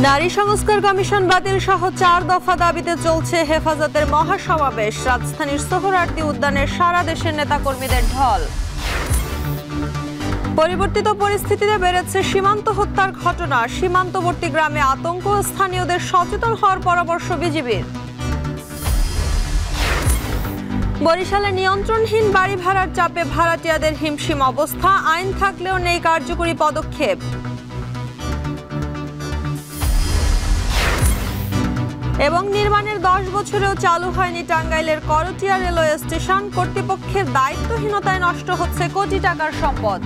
নারী সংস্কার কমিশন বাতিল সহ 4 দফা দাবিতে চলছে হেফাজতের মহাসমাবেশ। রাজধানীর সোহরাওয়ার্দী উদ্যানে সারা দেশের নেতাকর্মীদের ঢল। পরিবর্তিত পরিস্থিতিতে বেড়েছে সীমান্ত হত্যার ঘটনা। সীমান্তবর্তী গ্রামে আতঙ্ক, স্থানীয়দের সচেতন হওয়ার পরামর্শ বিজিবির। বরিশালে নিয়ন্ত্রণহীন বাড়ি ভাড়ার চাপে ভাড়াটিয়াদের হিমশিম অবস্থা। আইন থাকলেও নেই কার্যকরী পদক্ষেপ। এবং নির্মাণের 10 বছরেও চালু হয়নি টাঙ্গাইলের করটিয়া রেলওয়ে স্টেশন। কর্তৃপক্ষের দায়িত্বহীনতায় নষ্ট হচ্ছে কোটি টাকার সম্পদ।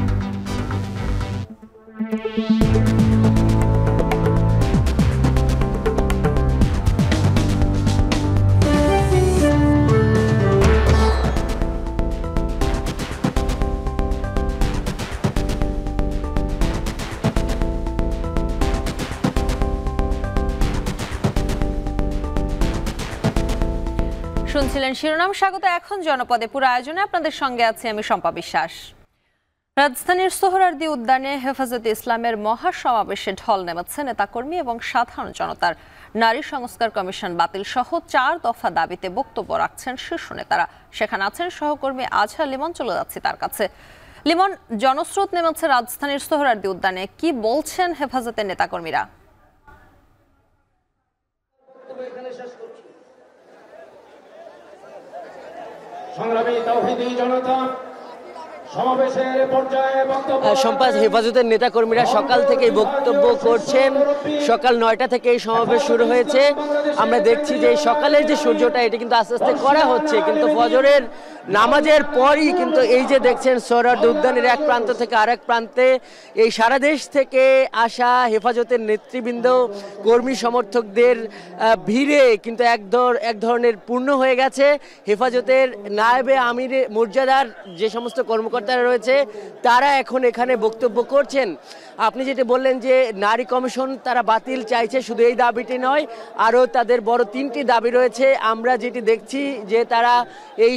শুনছিলেন শিরোনাম। স্বাগত এখন জনপদে। পুরো আয়োজনে আপনাদের সঙ্গে আছি আমি শম্পা বিশ্বাস। রাজধানীর সোহরাওয়ার্দী উদ্যানে হেফাজতে ইসলামের মহাসমাবেশে ঢল নেমেছে নেতাকর্মী এবং সাধারণ জনতার। নারী সংস্কার কমিশন বাতিল সহ 4 দফা দাবিতে বক্তব্য রাখছেন শীর্ষ নেতারা। সেখানে আছেন সহকর্মী আজহার লিমন। চলে যাচ্ছি তার কাছে। লিমন, জনস্রোত নেমেছে রাজধানীর সোহরাওয়ার্দী উদ্যানে, কি বলছেন হেফাজতের নেতাকর্মীরা? সংগ্রামী তাওহীদি জনতা সমাবেশের পর্যায়ে বক্তব্য সম্পাদ হেফাজতের নেতাকর্মীরা সকাল থেকেই বক্তব্য করছেন। সকাল 9টা থেকে এই সমাবেশ শুরু হয়েছে। আমরা দেখছি যে সকালের যে সূর্যটা এটা কিন্তু আস্তে আস্তে করা হচ্ছে, কিন্তু ফজরের নামাজের পরই কিন্তু এই যে দেখছেন সোহরাওয়ার্দী উদ্যানের এক প্রান্ত থেকে আরেক প্রান্তে এই সারা দেশ থেকে আসা হেফাজতের নেতৃবৃন্দ, কর্মী সমর্থকদের ভিড়ে কিন্তু এক ধরনের পূর্ণ হয়ে গেছে। হেফাজতের নায়েবে আমিরে মর্যাদার যে সমস্ত কর্মকর্তারা রয়েছে তারা এখন এখানে বক্তব্য করছেন। আপনি যেটা বললেন যে নারী কমিশন তারা বাতিল চাইছে, শুধু এই দাবিটি নয়, আরও তাদের বড় 3টি দাবি রয়েছে। আমরা যেটি দেখছি যে তারা এই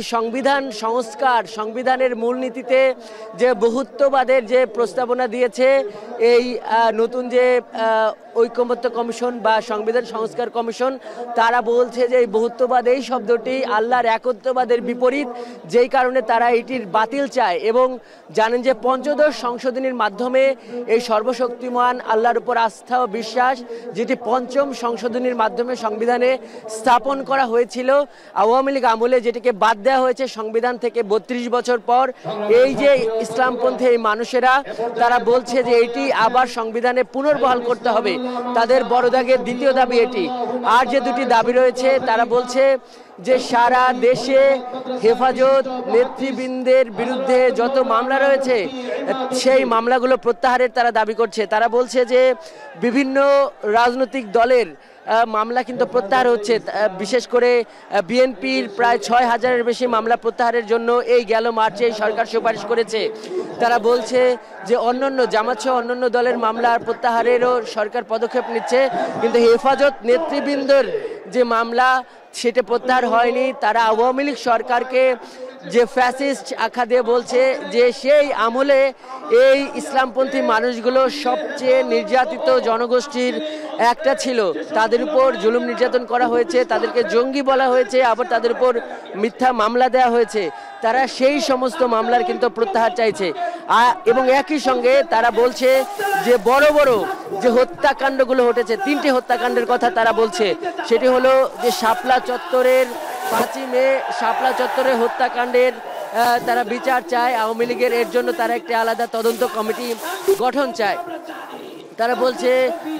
সংবিধানের মূলনীতিতে যে বহুত্ববাদের যে প্রস্তাবনা দিয়েছে, এই নতুন যে ঐকমত্য কমিশন বা সংবিধান সংস্কার কমিশন, তারা বলছে যে এই বহুত্ববাদ এই শব্দটি আল্লাহর একত্ববাদের বিপরীত, যেই কারণে তারা এটির বাতিল চায় এবং জানেন যে পঞ্চদশ সংশোধনীর মাধ্যমে এই সর্বশক্তিমান আল্লাহর উপর আস্থা ও বিশ্বাস, যেটি 5ম সংশোধনীর মাধ্যমে সংবিধানে স্থাপন করা হয়েছিল আওয়ামী লীগ আমলে, যেটিকে বাদ দেওয়া হয়েছে সংবিধান থেকে 32 বছর পর। এই যে ইসলামপন্থী এই মানুষেরা তারা বলছে যে এটি আবার সংবিধানে পুনর্বহাল করতে হবে। তাদের বড় দাগের দ্বিতীয় দাবি এটি। আর যে 2টি দাবি রয়েছে, তারা বলছে যে সারা দেশে হেফাজত নেতৃবৃন্দের বিরুদ্ধে যত মামলা রয়েছে সেই মামলাগুলো প্রত্যাহারের তারা দাবি করছে। তারা বলছে যে বিভিন্ন রাজনৈতিক দলের মামলা কিন্তু প্রত্যাহার হচ্ছে, বিশেষ করে বিএনপির প্রায় 6000-এর বেশি মামলা প্রত্যাহারের জন্য এই গেল মার্চে সরকার সুপারিশ করেছে। তারা বলছে যে অন্যান্য জামাত সহ অন্যান্য দলের মামলা প্রত্যাহারেরও সরকার পদক্ষেপ নিচ্ছে, কিন্তু হেফাজত নেতৃবৃন্দের যে মামলা সেটা প্রত্যাহার হয়নি। তারা আওয়ামী লীগ সরকারকে যে ফ্যাসিস্ট আখ্যা দিয়ে বলছে যে সেই আমলে এই ইসলামপন্থী মানুষগুলো সবচেয়ে নির্যাতিত জনগোষ্ঠীর একটা ছিল। তাদের উপর জুলুম নির্যাতন করা হয়েছে, তাদেরকে জঙ্গি বলা হয়েছে, আবার তাদের উপর মিথ্যা মামলা দেওয়া হয়েছে। তারা সেই সমস্ত মামলার কিন্তু প্রত্যাহার চাইছে এবং একই সঙ্গে তারা বলছে যে বড় বড় যে হত্যাকাণ্ডগুলো ঘটেছে, 3টি হত্যাকাণ্ডের কথা তারা বলছে। সেটি হলো যে শাপলা চত্বরের 5ই মে শাপলা চত্বরের হত্যাকাণ্ডের তারা বিচার চায় আওয়ামী লীগের। এর জন্য তারা একটি আলাদা তদন্ত কমিটি গঠন চায়। তারা বলছে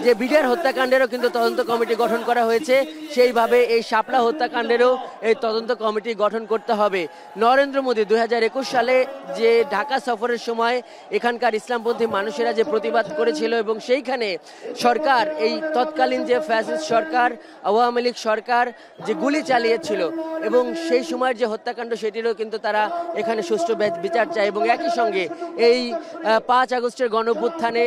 যে বিডিআর হত্যাকাণ্ডেরও কিন্তু তদন্ত কমিটি গঠন করা হয়েছে, সেইভাবে এই শাপলা হত্যাকাণ্ডেরও এই তদন্ত কমিটি গঠন করতে হবে। নরেন্দ্র মোদী 2021 সালে যে ঢাকা সফরের সময় এখানকার ইসলামপন্থী মানুষেরা যে প্রতিবাদ করেছিল এবং সেইখানে সরকার, এই তৎকালীন যে ফ্যাসিস্ট সরকার আওয়ামী লীগ সরকার যে গুলি চালিয়েছিল এবং সেই সময়ের যে হত্যাকাণ্ড সেটিরও কিন্তু তারা এখানে সুষ্ঠু বিচার চায়। এবং একই সঙ্গে এই 5 আগস্টের গণঅভ্যুত্থানে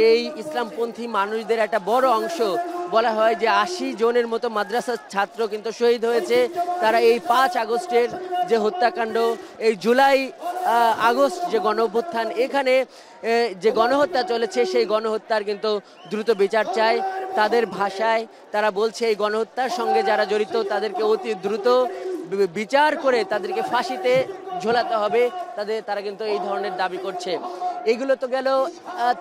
এই ইসলামপন্থী মানুষদের একটা বড় অংশ বলা হয় যে 80 জনের মতো মাদ্রাসার ছাত্র কিন্তু শহীদ হয়েছে। তারা এই 5 আগস্টের যে হত্যাকাণ্ড, এই জুলাই আগস্ট যে গণঅভ্যুত্থান, এখানে যে গণহত্যা চলেছে সেই গণহত্যার কিন্তু দ্রুত বিচার চায়। তাদের ভাষায় তারা বলছে এই গণহত্যার সঙ্গে যারা জড়িত তাদেরকে অতি দ্রুত বিচার করে তাদেরকে ফাঁসিতে ঝোলাতে হবে। তারা কিন্তু এই ধরনের দাবি করছে। এইগুলো তো গেল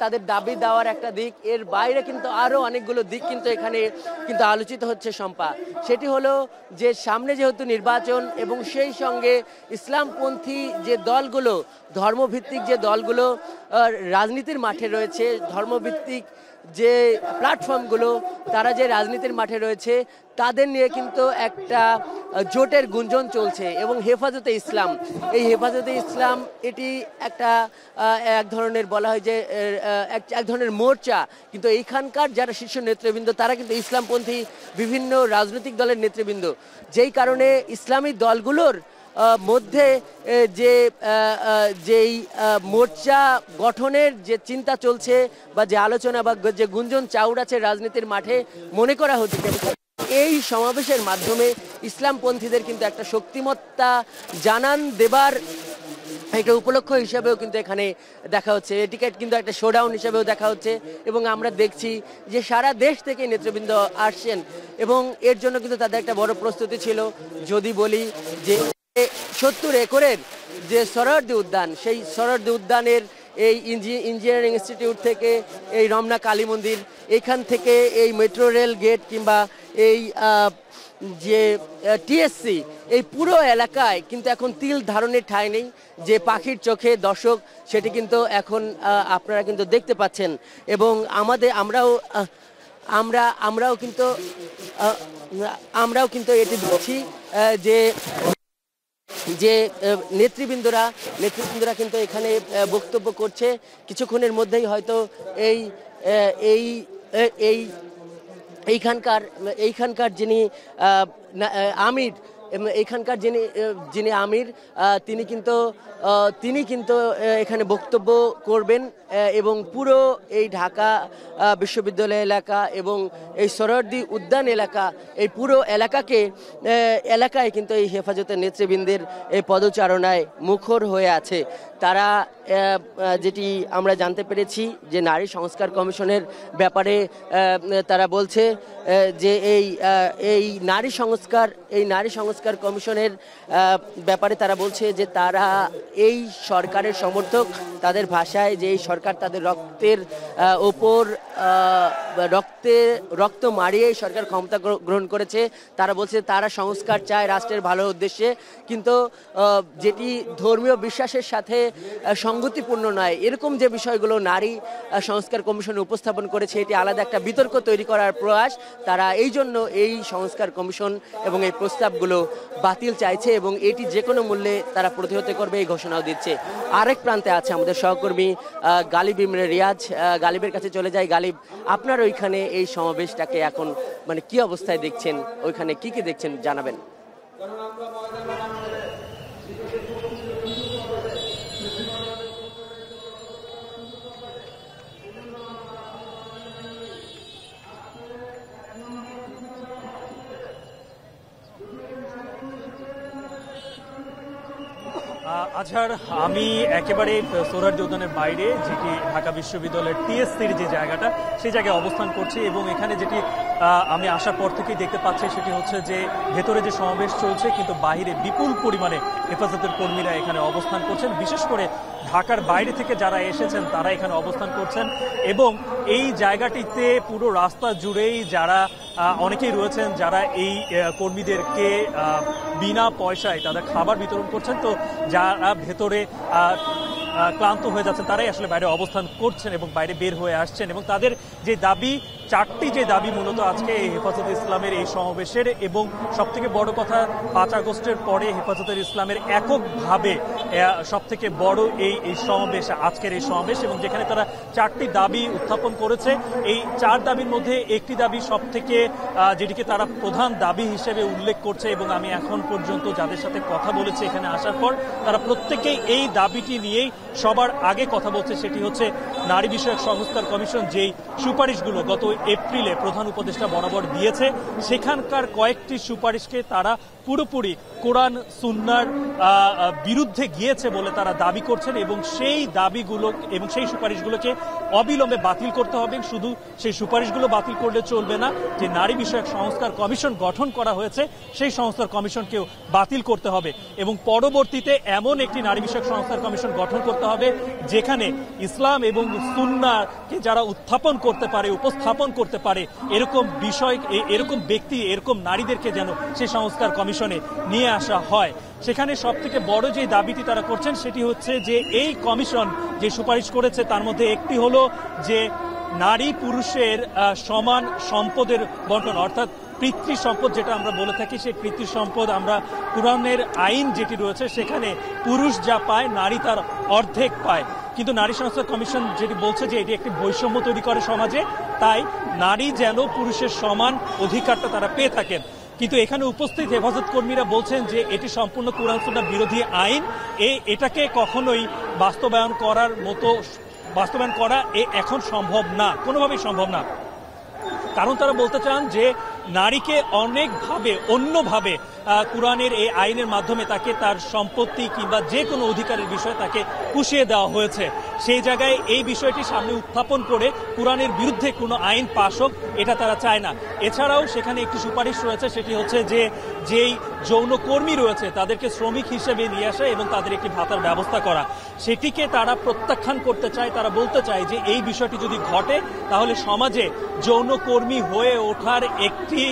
তাদের দাবি দেওয়ার একটা দিক। এর বাইরে কিন্তু আরও অনেকগুলো দিক কিন্তু এখানে কিন্তু আলোচিত হচ্ছে শম্পা। সেটি হলো যে সামনে যেহেতু নির্বাচন এবং সেই সঙ্গে ইসলামপন্থী যে দলগুলো, ধর্মভিত্তিক যে দলগুলো রাজনীতির মাঠে রয়েছে, ধর্মভিত্তিক যে প্ল্যাটফর্মগুলো তারা যে রাজনীতির মাঠে রয়েছে, তাদের নিয়ে কিন্তু একটা জোটের গুঞ্জন চলছে। এবং হেফাজতে ইসলাম, এই হেফাজতে ইসলাম এটি এক ধরনের বলা হয় যে এক ধরনের মোর্চা, কিন্তু এইখানকার যারা শীর্ষ নেতৃবৃন্দ তারা কিন্তু ইসলামপন্থী বিভিন্ন রাজনৈতিক দলের নেতৃবৃন্দ, যেই কারণে ইসলামী দলগুলোর মধ্যে যেই মোর্চা গঠনের যে চিন্তা চলছে বা যে আলোচনা বা যে গুঞ্জন চাউড়াচ্ছে রাজনীতির মাঠে, মনে করা হচ্ছে এই সমাবেশের মাধ্যমে ইসলামপন্থীদের কিন্তু একটা শক্তিমত্তা জানান দেবার একটা উপলক্ষ হিসাবেও কিন্তু এখানে দেখা হচ্ছে। এটিকে কিন্তু একটা শোডাউন হিসাবেও দেখা হচ্ছে এবং আমরা দেখছি যে সারা দেশ থেকে নেতৃবৃন্দ আসছেন এবং এর জন্য কিন্তু তাদের একটা বড় প্রস্তুতি ছিল। যদি বলি যে 70 একরের যে সোহরাওয়ার্দী উদ্যান, সেই সোহরাওয়ার্দী উদ্যানের এই ইঞ্জিনিয়ারিং ইনস্টিটিউট থেকে এই রমনা কালী মন্দির, এইখান থেকে এই মেট্রো রেল গেট কিংবা এই যে টিএসসি, এই পুরো এলাকায় কিন্তু এখন তিল ধারণের ঠাঁই নেই। যে পাখির চোখে দর্শক সেটি কিন্তু এখন আপনারা কিন্তু দেখতে পাচ্ছেন। এবং আমরাও কিন্তু এটি বলছি যে নেতৃবৃন্দরা কিন্তু এখানে বক্তব্য করছে। কিছুক্ষণের মধ্যেই হয়তো এইখানকার যিনি আমির, এইখানকার যিনি আমির তিনি কিন্তু এখানে বক্তব্য করবেন এবং পুরো এই ঢাকা বিশ্ববিদ্যালয় এলাকা এবং এই সোহরাওয়ার্দী উদ্যান এলাকা, এই পুরো এলাকায় কিন্তু এই হেফাজতের নেতৃবৃন্দের এই পদচারণায় মুখর হয়ে আছে। তারা যেটি আমরা জানতে পেরেছি যে নারী সংস্কার কমিশনের ব্যাপারে তারা বলছে যে এই নারী সংস্কার কমিশনের ব্যাপারে তারা বলছে যে তারা এই সরকারের সমর্থক। তাদের ভাষায় যে এই সরকার তাদের রক্তের ওপর রক্ত মারিয়ে এই সরকার ক্ষমতা গ্রহণ করেছে। তারা বলছে তারা সংস্কার চায় রাষ্ট্রের ভালো উদ্দেশ্যে, কিন্তু যেটি ধর্মীয় বিশ্বাসের সাথে সঙ্গতিপূর্ণ নয়, এরকম যে বিষয়গুলো নারী সংস্কার কমিশন উপস্থাপন করেছে, এটি আলাদা একটা বিতর্ক তৈরি করার প্রয়াস। তারা এই জন্য এই সংস্কার কমিশন এবং এই প্রস্তাবগুলো বাতিল চাইছে এবং এটি যে কোনো মূল্যে তারা প্রতিহত করবে এই ঘোষণাও দিচ্ছে। আরেক প্রান্তে আছে আমাদের সহকর্মী গালিব ইমরে রিয়াজ। গালিবের কাছে চলে যায়। গালিব, আপনার ওইখানে এই সমাবেশটাকে এখন মানে কি অবস্থায় দেখছেন, ওইখানে কি দেখছেন জানাবেন। আজহার, আমি একেবারে সোহরাওয়ার্দী উদ্যানের বাইরে, যেটি ঢাকা বিশ্ববিদ্যালয়ের টিএসসির যে জায়গাটা, সেই জায়গায় অবস্থান করছি এবং এখানে যেটি আমি আসার পর থেকেই দেখতে পাচ্ছি সেটি হচ্ছে যে ভেতরে যে সমাবেশ চলছে কিন্তু বাহিরে বিপুল পরিমাণে হেফাজতের কর্মীরা এখানে অবস্থান করছেন। বিশেষ করে ঢাকার বাইরে থেকে যারা এসেছেন তারা এখানে অবস্থান করছেন এবং এই জায়গাটিতে পুরো রাস্তা জুড়েই যারা অনেকেই রয়েছেন যারা এই কর্মীদেরকে বিনা পয়সায় তাদের খাবার বিতরণ করছেন। তো যারা ভেতরে ক্লান্ত হয়ে যাচ্ছেন তারাই আসলে বাইরে অবস্থান করছেন এবং বাইরে বের হয়ে আসছেন এবং তাদের যে দাবি, চারটি যে দাবি মূলত আজকে এই হেফাজতে ইসলামের এই সমাবেশের, এবং সবথেকে বড় কথা 5 আগস্টের পরে হেফাজতে ইসলামের এককভাবে সবথেকে বড় এই সমাবেশ, আজকের এই সমাবেশ, এবং যেখানে তারা 4টি দাবি উত্থাপন করেছে। এই 4 দাবির মধ্যে একটি দাবি সবথেকে যেটিকে তারা প্রধান দাবি হিসেবে উল্লেখ করছে এবং আমি এখন পর্যন্ত যাদের সাথে কথা বলেছি এখানে আসার পর তারা প্রত্যেকেই এই দাবিটি নিয়েই সবার আগে কথা বলছে। সেটি হচ্ছে নারী বিষয়ক সংস্কার কমিশন যেই সুপারিশগুলো গত এপ্রিলে প্রধান উপদেষ্টা বরাবর দিয়েছে, সেখানকার কয়েকটি সুপারিশকে তারা পুরোপুরি কোরআন সুন্নাহর বিরুদ্ধে গিয়েছে বলে তারা দাবি করছেন এবং সেই দাবিগুলো এবং সেই সুপারিশগুলোকে অবিলম্বে বাতিল করতে হবে। শুধু সেই সুপারিশগুলো বাতিল করলে চলবে না, যে নারী বিষয়ক সংস্কার কমিশন গঠন করা হয়েছে সেই সংস্কার কমিশনকেও বাতিল করতে হবে এবং পরবর্তীতে এমন একটি নারী বিষয়ক সংস্কার কমিশন গঠন করতে হবে যেখানে ইসলাম এবং সুন্নাহকে যারা উত্থাপন করতে পারে, উপস্থাপন করতে পারে, এরকম বিষয়, এরকম ব্যক্তি, এরকম নারীদেরকে যেন সেই সংস্কার কমিশনে নিয়ে আসা হয়। সেখানে সব থেকে বড় যে দাবিটি তারা করছেন সেটি হচ্ছে যে এই কমিশন যে সুপারিশ করেছে তার মধ্যে একটি হলো যে নারী পুরুষের সমান সম্পদের বন্টন, অর্থাৎ পিতৃ সম্পদ যেটা আমরা বলে থাকি, সেই পিতৃ সম্পদ আমরা কোরআনের আইন যেটি রয়েছে সেখানে পুরুষ যা পায় নারী তার অর্ধেক পায়। কিন্তু নারী সংস্কার কমিশন যেটি বলছে যে এটি একটি বৈষম্য তৈরি করে সমাজে, তাই নারী যেন পুরুষের সমান অধিকারটা তারা পেয়ে থাকেন। কিন্তু এখানে উপস্থিত হেফাজত কর্মীরা বলছেন যে এটি সম্পূর্ণ কোরআন সুন্নাহ বিরোধী আইন, এটাকে কখনোই বাস্তবায়ন করা এখন সম্ভব না, কোনোভাবেই সম্ভব না। কারণ তারা বলতে চান যে নারীকে অনেকভাবে অন্যভাবে কোরআনের এই আইনের মাধ্যমে তাকে তার সম্পত্তি কিংবা যে কোনো অধিকারের বিষয়ে তাকে পুষিয়ে দেওয়া হয়েছে। সেই জায়গায় এই বিষয়টি সামনে উত্থাপন করে কোরআনের বিরুদ্ধে কোনো আইন পাশ হোক এটা তারা চায় না। এছাড়াও সেখানে একটি সুপারিশ রয়েছে, সেটি হচ্ছে যে যেই যৌনকর্মী রয়েছে তাদেরকে শ্রমিক হিসেবে নিয়ে আসা এবং তাদের একটি ভাতার ব্যবস্থা করা, সেটিকে তারা প্রত্যাখ্যান করতে চায়। তারা বলতে চায় যে এই বিষয়টি যদি ঘটে তাহলে সমাজে যৌনকর্মী হয়ে ওঠার একটি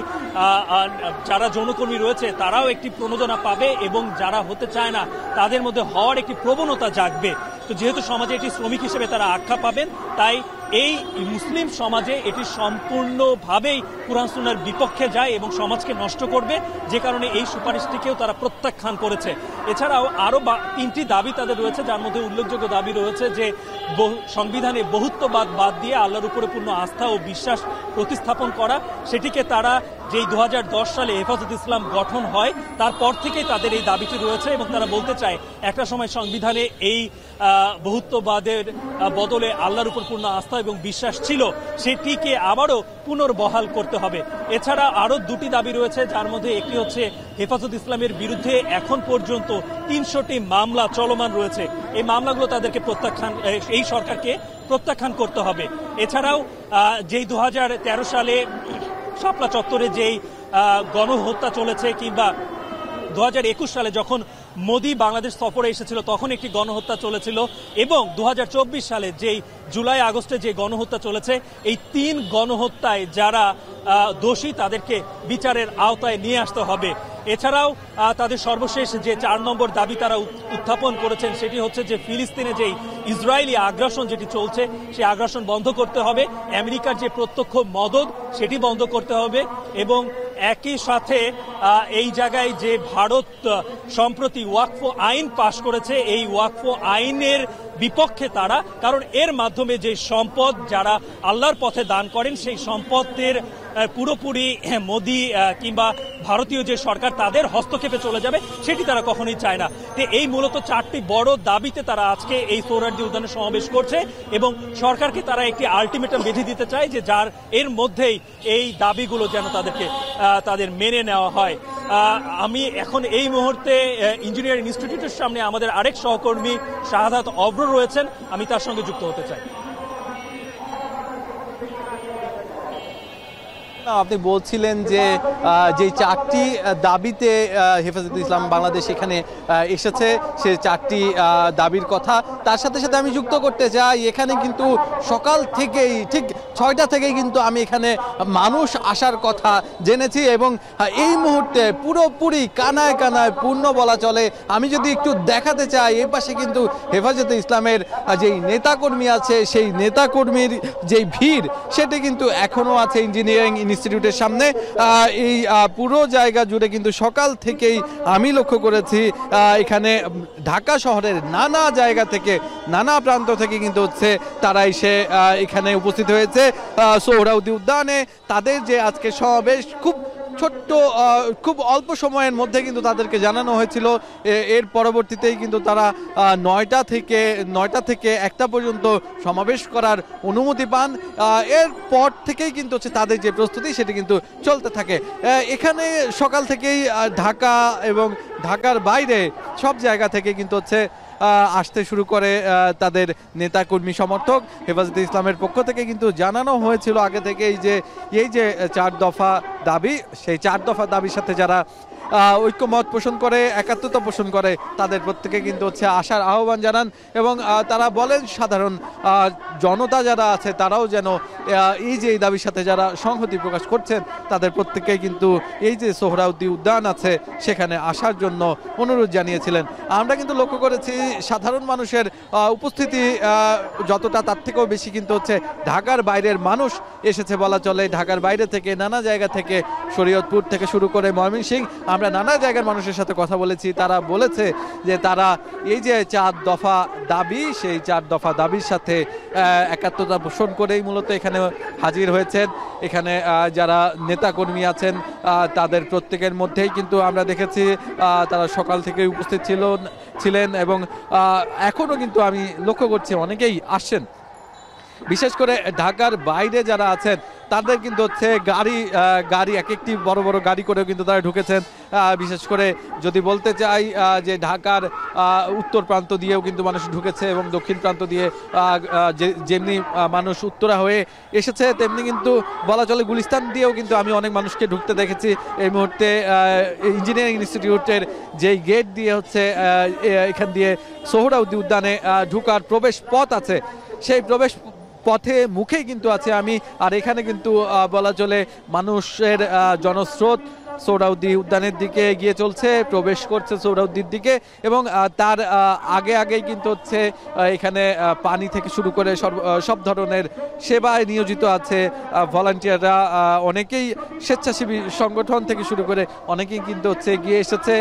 যারা যৌনকর্মী রয়েছে তারাও একটি প্রণোদনা পাবে এবং যারা হতে চায় না তাদের মধ্যে হওয়ার একটি প্রবণতা জাগবে। তো যেহেতু সমাজে এটি শ্রমিক হিসেবে তারা আখ্যা পাবেন, তাই এই মুসলিম সমাজে এটি সম্পূর্ণভাবেই কোরআন সুন্নাহর বিপক্ষে যায় এবং সমাজকে নষ্ট করবে, যে কারণে এই সুপারিশটিকেও তারা প্রত্যাখ্যান করেছে। এছাড়াও আরো 3টি দাবি তাদের রয়েছে, যার মধ্যে উল্লেখযোগ্য দাবি রয়েছে যে সংবিধানে বহুত্ববাদ বাদ দিয়ে আল্লাহর উপরে পূর্ণ আস্থা ও বিশ্বাস প্রতিস্থাপন করা। সেটিকে তারা যেই 2010 সালে হেফাজত ইসলাম গঠন হয় তারপর থেকেই তাদের এই দাবিটি রয়েছে এবং তারা বলতে চায় একটা সময় সংবিধানে এই বহুত্ববাদের বদলে আল্লাহর উপর পূর্ণ আস্থা এবং বিশ্বাস ছিল, সেটিকে আবারও পুনর্বহাল করতে হবে। এছাড়া আরো 2টি দাবি রয়েছে, যার মধ্যে একটি হচ্ছে হেফাজত ইসলামের বিরুদ্ধে এখন পর্যন্ত 300টি মামলা চলমান রয়েছে, এই মামলাগুলো তাদেরকে এই সরকারকে প্রত্যাখ্যান করতে হবে। এছাড়াও যেই 2013 সালে শাপলা চত্বরে যেই গণহত্যা চলেছে, কিংবা 2021 সালে যখন মোদি বাংলাদেশ সফরে এসেছিল তখন একটি গণহত্যা চলেছিল, এবং 2024 সালে যেই জুলাই আগস্টে যে গণহত্যা চলেছে, এই 3 গণহত্যায় যারা দোষী তাদেরকে বিচারের আওতায় নিয়ে আসতে হবে। এছাড়াও তাদের সর্বশেষ যে 4 নম্বর দাবি তারা উত্থাপন করেছেন সেটি হচ্ছে যে ফিলিস্তিনে যেই ইসরায়েলি আগ্রাসন যেটি চলছে সেই আগ্রাসন বন্ধ করতে হবে, আমেরিকার যে প্রত্যক্ষ মদদ সেটি বন্ধ করতে হবে, এবং একই সাথে এই জায়গায় যে ভারত সম্প্রতি ওয়াকফ আইন পাশ করেছে, এই ওয়াকফ আইনের বিপক্ষে তারা, কারণ এর মাধ্যমে যে সম্পদ যারা আল্লাহর পথে দান করেন সেই সম্পদের পুরোপুরি মোদি কিংবা ভারতীয় যে সরকার তাদের হস্তক্ষেপে চলে যাবে, সেটি তারা কখনোই চায় না। তো এই মূলত 4টি বড় দাবিতে তারা আজকে এই সোহরাওয়ার্দী উদ্যানে সমাবেশ করছে এবং সরকারকে তারা একটি আলটিমেটাম বেঁধে দিতে চায় যে যার এর মধ্যেই এই দাবিগুলো যেন তাদের মেনে নেওয়া হয়। আমি এখন এই মুহূর্তে ইঞ্জিনিয়ারিং ইনস্টিটিউটের সামনে আমাদের আরেক সহকর্মী শাহাদাত অব্র রয়েছেন, আমি তার সঙ্গে যুক্ত হতে চাই। আপনি বলছিলেন যে 4টি দাবিতে হেফাজত ইসলাম বাংলাদেশ এখানে এসেছে, সে 4টি দাবির কথা তার সাথে সাথে আমি যুক্ত করতে চাই। এখানে কিন্তু সকাল থেকেই ঠিক 6টা থেকেই কিন্তু আমি এখানে মানুষ আসার কথা জেনেছি এবং এই মুহূর্তে পুরোপুরি কানায় কানায় পূর্ণ বলা চলে। আমি যদি একটু দেখাতে চাই, এই পাশে কিন্তু হেফাজতে ইসলামের যেই নেতাকর্মী আছে সেই নেতাকর্মীর যেই ভিড় সেটি কিন্তু এখনও আছে ইঞ্জিনিয়ারিং ইনস্টিটিউটের সামনে। এই পুরো জায়গা জুড়ে কিন্তু সকাল থেকেই আমি লক্ষ্য করেছি এখানে ঢাকা শহরের নানা জায়গা থেকে নানা প্রান্ত থেকে কিন্তু তারা এসে এখানে উপস্থিত হয়েছে সোহরাওয়ার্দী উদ্যানে। তাদের যে আজকে সমাবেশ খুব ছোট্ট খুব অল্প সময়ের মধ্যে কিন্তু তাদেরকে জানানো হয়েছিল। এর পরবর্তীতেই কিন্তু তারা 9টা থেকে 1টা পর্যন্ত সমাবেশ করার অনুমতি পান। এরপর থেকেই কিন্তু হচ্ছে তাদের যে প্রস্তুতি সেটি কিন্তু চলতে থাকে। এখানে সকাল থেকেই ঢাকা এবং ঢাকার বাইরে সব জায়গা থেকে কিন্তু হচ্ছে আসতে শুরু করে তাদের নেতাকর্মী সমর্থক। হেফাজতে ইসলামের পক্ষ থেকে কিন্তু জানানো হয়েছিল আগে থেকেই যে এই যে 4 দফা দাবি, সেই 4 দফা দাবির সাথে যারা ঐক্যমত পোষণ করে, একাত্মতা পোষণ করে, তাদের প্রত্যেকে কিন্তু হচ্ছে আসার আহ্বান জানান এবং তারা বলেন সাধারণ জনতা যারা আছে তারাও যেন এই যে এই দাবির সাথে যারা সংহতি প্রকাশ করছেন তাদের প্রত্যেকেই কিন্তু এই যে সোহরাওয়ার্দী উদ্যান আছে সেখানে আসার জন্য অনুরোধ জানিয়েছিলেন। আমরা কিন্তু লক্ষ্য করেছি সাধারণ মানুষের উপস্থিতি যতটা তার থেকেও বেশি কিন্তু হচ্ছে ঢাকার বাইরের মানুষ এসেছে বলা চলে। ঢাকার বাইরে থেকে নানা জায়গা থেকে, শরীয়তপুর থেকে শুরু করে ময়মনসিংহ, আমরা নানা জায়গার মানুষের সাথে কথা বলেছি। তারা বলেছে যে তারা এই যে 4 দফা দাবি, সেই 4 দফা দাবির সাথে একাত্মতা পোষণ করেই মূলত এখানে হাজির হয়েছেন। এখানে যারা নেতাকর্মী আছেন তাদের প্রত্যেকের মধ্যেই কিন্তু আমরা দেখেছি তারা সকাল থেকে উপস্থিত ছিলেন এবং এখনও কিন্তু আমি লক্ষ্য করছি অনেকেই আসছেন। বিশেষ করে ঢাকার বাইরে যারা আছেন তাদের কিন্তু হচ্ছে গাড়ি এক একটি বড় বড় গাড়ি করেও কিন্তু তারা ঢুকেছেন। বিশেষ করে যদি বলতে চাই যে ঢাকার উত্তর প্রান্ত দিয়েও কিন্তু মানুষ ঢুকেছে এবং দক্ষিণ প্রান্ত দিয়ে যেমনি মানুষ উত্তরা হয়ে এসেছে তেমনি কিন্তু বলা চলে গুলিস্তান দিয়েও কিন্তু আমি অনেক মানুষকে ঢুকতে দেখেছি। এই মুহূর্তে ইঞ্জিনিয়ারিং ইনস্টিটিউটের যেই গেট দিয়ে হচ্ছে এখান দিয়ে সোহরাওয়ার্দী উদ্যানে ঢুকার প্রবেশ পথ আছে, সেই প্রবেশ পথে মুখেই কিন্তু আছে আমি। আর এখানে কিন্তু বলা চলে মানুষের জনস্রোত সোহরাওয়ার্দী উদ্যানের দিকে এগিয়ে চলছে, প্রবেশ করছে সোহরাওয়ার্দীর দিকে এবং তার আগেই কিন্তু হচ্ছে এখানে পানি থেকে শুরু করে সব ধরনের সেবায় নিয়োজিত আছে ভলান্টিয়াররা। অনেকেই স্বেচ্ছাসেবী সংগঠন থেকে শুরু করে অনেকেই কিন্তু হচ্ছে গিয়ে এসেছে।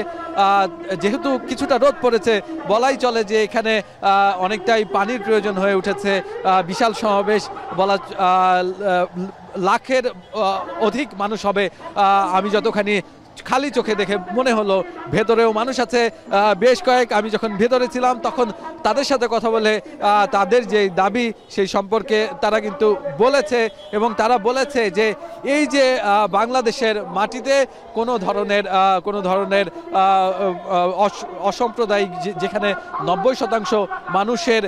যেহেতু কিছুটা রোদ পড়েছে বলাই চলে যে এখানে অনেকটাই পানির প্রয়োজন হয়ে উঠেছে। বিশাল সমাবেশ, বলা লাখের অধিক মানুষ হবে। আমি যতখানি খালি চোখে দেখে মনে হলো ভেতরেও মানুষ আছে বেশ কয়েক। আমি যখন ভেতরে ছিলাম তখন তাদের সাথে কথা বলে তাদের যে দাবি সেই সম্পর্কে তারা কিন্তু বলেছে এবং তারা বলেছে যে এই যে বাংলাদেশের মাটিতে কোনো ধরনের অসাম্প্রদায়িক, যেখানে 90% মানুষের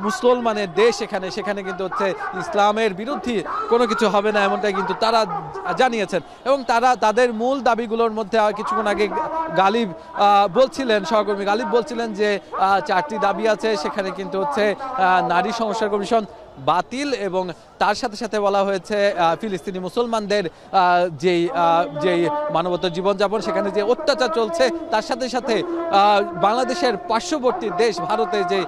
মুসলমানের দেশ, সেখানে কিন্তু হচ্ছে ইসলামের বিরুদ্ধে কোনো কিছু হবে না, এমনটাই কিন্তু তারা জানিয়েছেন। এবং তাদের মূল দাবিগুলোর মধ্যে কিছুক্ষণ আগে সহকর্মী গালিব বলছিলেন যে 4টি দাবি আছে। সেখানে কিন্তু হচ্ছে নারী সংস্কার কমিশন বাতিল এবং তার সাথে সাথে বলা হয়েছে ফিলিস্তিনি মুসলমানদের যেই মানবতার জীবনযাপন সেখানে যে অত্যাচার চলছে, তার সাথে সাথে বাংলাদেশের পার্শ্ববর্তী দেশ ভারতে যে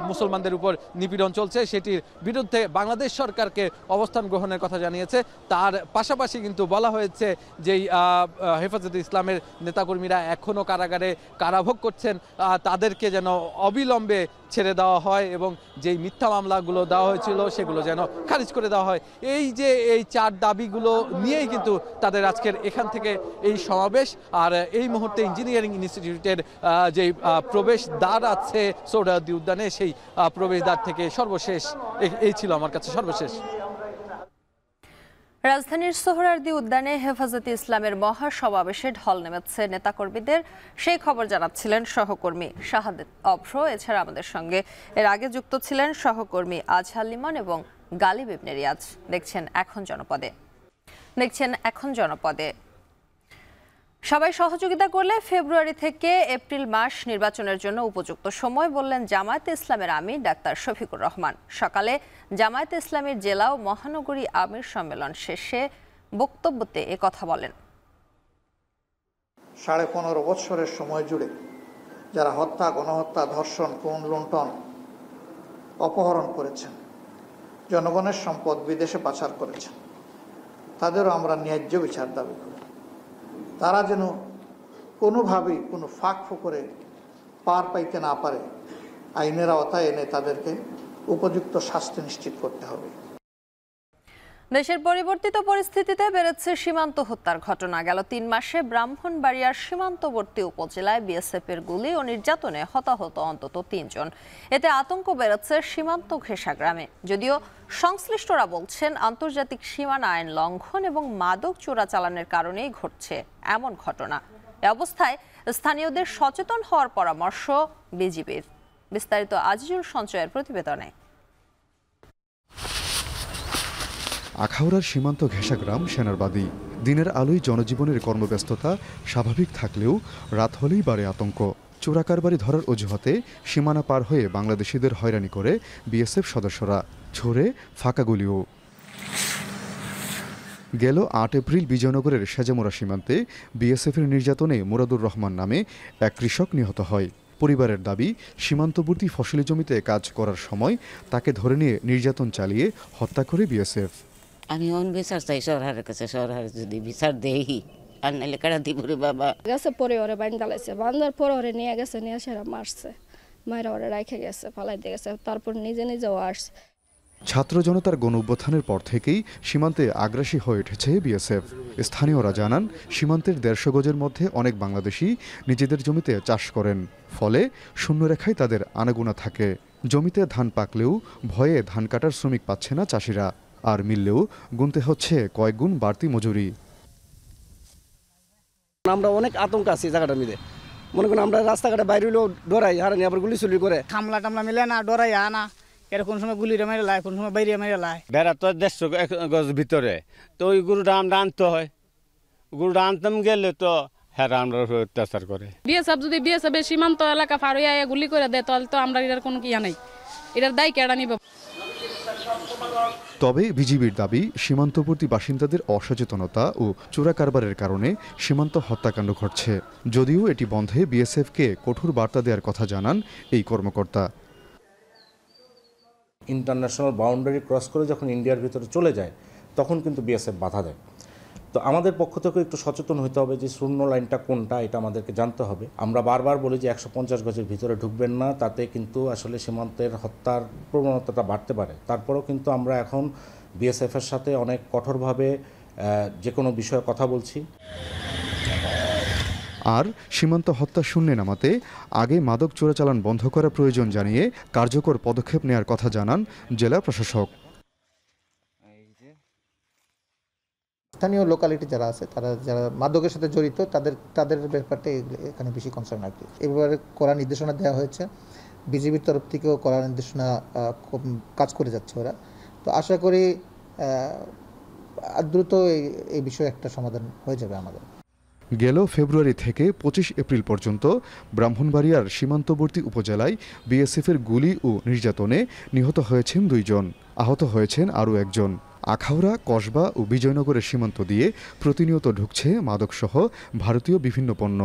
মুসলমানদের উপর নিপীড়ন চলছে সেটির বিরুদ্ধে বাংলাদেশ সরকারকে অবস্থান গ্রহণের কথা জানিয়েছে। তার পাশাপাশি কিন্তু বলা হয়েছে যেই হেফাজতে ইসলামের নেতাকর্মীরা এখনও কারাগারে কারাভোগ করছেন তাদেরকে যেন অবিলম্বে ছেড়ে দেওয়া হয় এবং যেই মিথ্যা মামলাগুলো দেওয়া হয়েছিল সেগুলো যেন খারিজ করে দেওয়া হয়। এই যে এই 4 দাবিগুলো নিয়েই কিন্তু তাদের আজকের এখান থেকে এই সমাবেশ। আর এই মুহূর্তে ইঞ্জিনিয়ারিং ইনস্টিটিউটের যে প্রবেশ দ্বার আছে সোহরাওয়ার্দী উদ্যানে, সেই প্রবেশদ্বার থেকে সর্বশেষ এই ছিল আমার কাছে সর্বশেষ। রাজধানীর সোহরাওয়ার্দী উদ্যানে হেফাজতে ইসলামের মহাসমাবেশে ঢল নেমেছে নেতাকর্মীদের, সেই খবর জানাচ্ছিলেন সহকর্মী শাহাদাত অভ্র। এছাড়া আমাদের সঙ্গে এর আগে যুক্ত ছিলেন সহকর্মী আজহার লিমন এবং গালিব ইবনে রিয়াজ। দেখছেন এখন জনপদে। সবাই সহযোগিতা করলে ফেব্রুয়ারি থেকে এপ্রিল মাস নির্বাচনের জন্য উপযুক্ত সময় বললেন জামায়াতে ইসলামের আমির ডাক্তার শফিকুর রহমান। সকালে জামায়াতে ইসলামের জেলা ও মহানগরী আমির সম্মেলন শেষে বক্তব্যতে একথা বলেন। 15.5 বছরের সময় জুড়ে যারা হত্যা, গণহত্যা, ধর্ষণ, খুন, লুণ্ঠন, অপহরণ করেছেন, জনগণের সম্পদ বিদেশে পাচার করেছেন, তাদেরও আমরা ন্যায্য বিচার দাবি করি। তারা যেন কোনোভাবেই কোনো ফাঁক ফোকরে পার পাইতে না পারে, আইনের আওতায় এনে তাদেরকে উপযুক্ত শাস্তি নিশ্চিত করতে হবে। দেশের পরিবর্তিত পরিস্থিতিতে বেড়েছে সীমান্ত হত্যার ঘটনা। গেল ৩ মাসে ব্রাহ্মণবাড়িয়ার সীমান্তবর্তী উপজেলায় বিএসএফের গুলি ও নির্যাতনে হতাহত অন্তত ৩ জন। এতে আতঙ্ক বেড়েছে সীমান্ত ঘেঁষা গ্রামে। যদিও সংশ্লিষ্টরা বলছেন আন্তর্জাতিক সীমানা আইন লঙ্ঘন এবং মাদক চোরাচালানের কারণেই ঘটছে এমন ঘটনা। এ অবস্থায় স্থানীয়দের সচেতন হওয়ার পরামর্শ বিজিবির। বিস্তারিত আজিজুল সঞ্চয়ের প্রতিবেদনে। আখাউড়ার সীমান্ত ঘেঁষা গ্রাম সেনারবাদী। দিনের আলোয় জনজীবনের কর্মব্যস্ততা স্বাভাবিক থাকলেও রাত হলেই বাড়ে আতঙ্ক। চোরাকারবারি ধরার অজুহাতে সীমানা পার হয়ে বাংলাদেশিদের হয়রানি করে বিএসএফ সদস্যরা, ছোড়ে ফাঁকা গুলিও। গেল ৮ এপ্রিল বিজয়নগরের সেজামোড়া সীমান্তে বিএসএফের নির্যাতনে মুরাদুর রহমান নামে এক কৃষক নিহত হয়। পরিবারের দাবি, সীমান্তবর্তী ফসলি জমিতে কাজ করার সময় তাকে ধরে নিয়ে নির্যাতন চালিয়ে হত্যা করে বিএসএফ। আমি বিচার চাই সরকারের কাছে, সরকার যদি বিচার দেই আর নাইলে কারা দিবরে বাবা গেছে পরে ওরে বাইন দালাইছে, বান্দার পরে ওরে নিয়ে গেছে, নিয়ে সেরা মারছে, মায়েরা ওরে রাইখে গেছে, ফালাই দিয়ে গেছে, তারপর নিজে নিজেও আসছে। ছাত্র জনতার গণ অভ্যুত্থানের পর থেকেই সীমান্তে আগ্রাসী হয়ে উঠেছে বিএসএফ। স্থানীয়রা জানান, সীমান্তের ১৫০ গজের মধ্যে অনেক বাংলাদেশি নিজেদের জমিতে চাষ করেন, ফলে শূন্যরেখায় তাদের আনাগোনা থাকে। জমিতে ধান পাকলেও ভয়ে ধান কাটার শ্রমিক পাচ্ছে না চাষিরা, আর মিললেও গুনতে হচ্ছে কয়েক গুণ বাড়তি মজুরি। আমরা অনেক আতঙ্ক আছি জায়গাটার মধ্যে। মনে করেন আমরা রাস্তাঘাটে বাইরে হলেও ডরাই, হারানি আবার গুলি চুলি করে, খামলা টামলা মিলে না, ডরাই আনা এরকম সময় গুলিরে মেরে লাই, কোন সময় বাইরে মেরে লাই। বেড়া তো ১৫০ গজ ভিতরে, তো ওই গরুটা আমরা আনতে হয়, গরুটা আনতাম গেলে তো হ্যাঁ আমরা অত্যাচার করে। বিএসএফ যদি বিএসএফ সীমান্ত এলাকা পার হইয়া গুলি করে দেয়, তাহলে তো আমরা এটার কোনো ইয়া নাই, এটার দায় কেডা নিব। তবে বিজিবির দাবি, সীমান্তবর্তী বাসিন্দাদের অসচেতনতা ও চোরাকারবারের কারণে সীমান্ত হত্যাকাণ্ড ঘটছে। যদিও এটি বন্ধে বিএসএফকে কঠোর বার্তা দেওয়ার কথা জানান এই কর্মকর্তা। ইন্টারন্যাশনাল বাউন্ডারি ক্রস করে যখন ইন্ডিয়ার ভিতরে চলে যায়, তখন কিন্তু বিএসএফ বাধা দেয়। তো আমাদের পক্ষ থেকে একটু সচেতন হতে হবে যে শূন্য লাইনটা কোনটা, এটা আমাদেরকে জানতে হবে। আমরা বারবার বলি যে ১৫০ গজের ভিতরে ঢুকবেন না, তাতে কিন্তু আসলে সীমান্তের হত্যার প্রবণতাটা বাড়তে পারে। তারপরেও কিন্তু আমরা এখন বিএসএফের সাথে অনেক কঠোরভাবে যে কোনো বিষয়ে কথা বলছি। আর সীমান্ত হত্যা শূন্যে নামাতে আগে মাদক চোরাচালান বন্ধ করা প্রয়োজন জানিয়ে কার্যকর পদক্ষেপ নেওয়ার কথা জানান জেলা প্রশাসক। স্থানীয় লোকালিটি যারা আছে, যারা মাদকের সাথে জড়িত, তাদের ব্যাপারটা এখানে বেশি কনসার্ন আর কি। এবারে কড়া নির্দেশনা দেওয়া হয়েছে, বিজিবির তরফ থেকেও কড়া নির্দেশনা কাজ করে যাচ্ছে ওরা। তো আশা করি দ্রুত এই বিষয়ে একটা সমাধান হয়ে যাবে আমাদের। গেল ফেব্রুয়ারি থেকে ২৫ এপ্রিল পর্যন্ত ব্রাহ্মণবাড়িয়ার সীমান্তবর্তী উপজেলায় বিএসএফের গুলি ও নির্যাতনে নিহত হয়েছেন ২ জন, আহত হয়েছেন আরও ১ জন। আখাউড়া, কসবা ও বিজয়নগরের সীমান্ত দিয়ে প্রতিনিয়ত ঢুকছে মাদকসহ ভারতীয় বিভিন্ন পণ্য।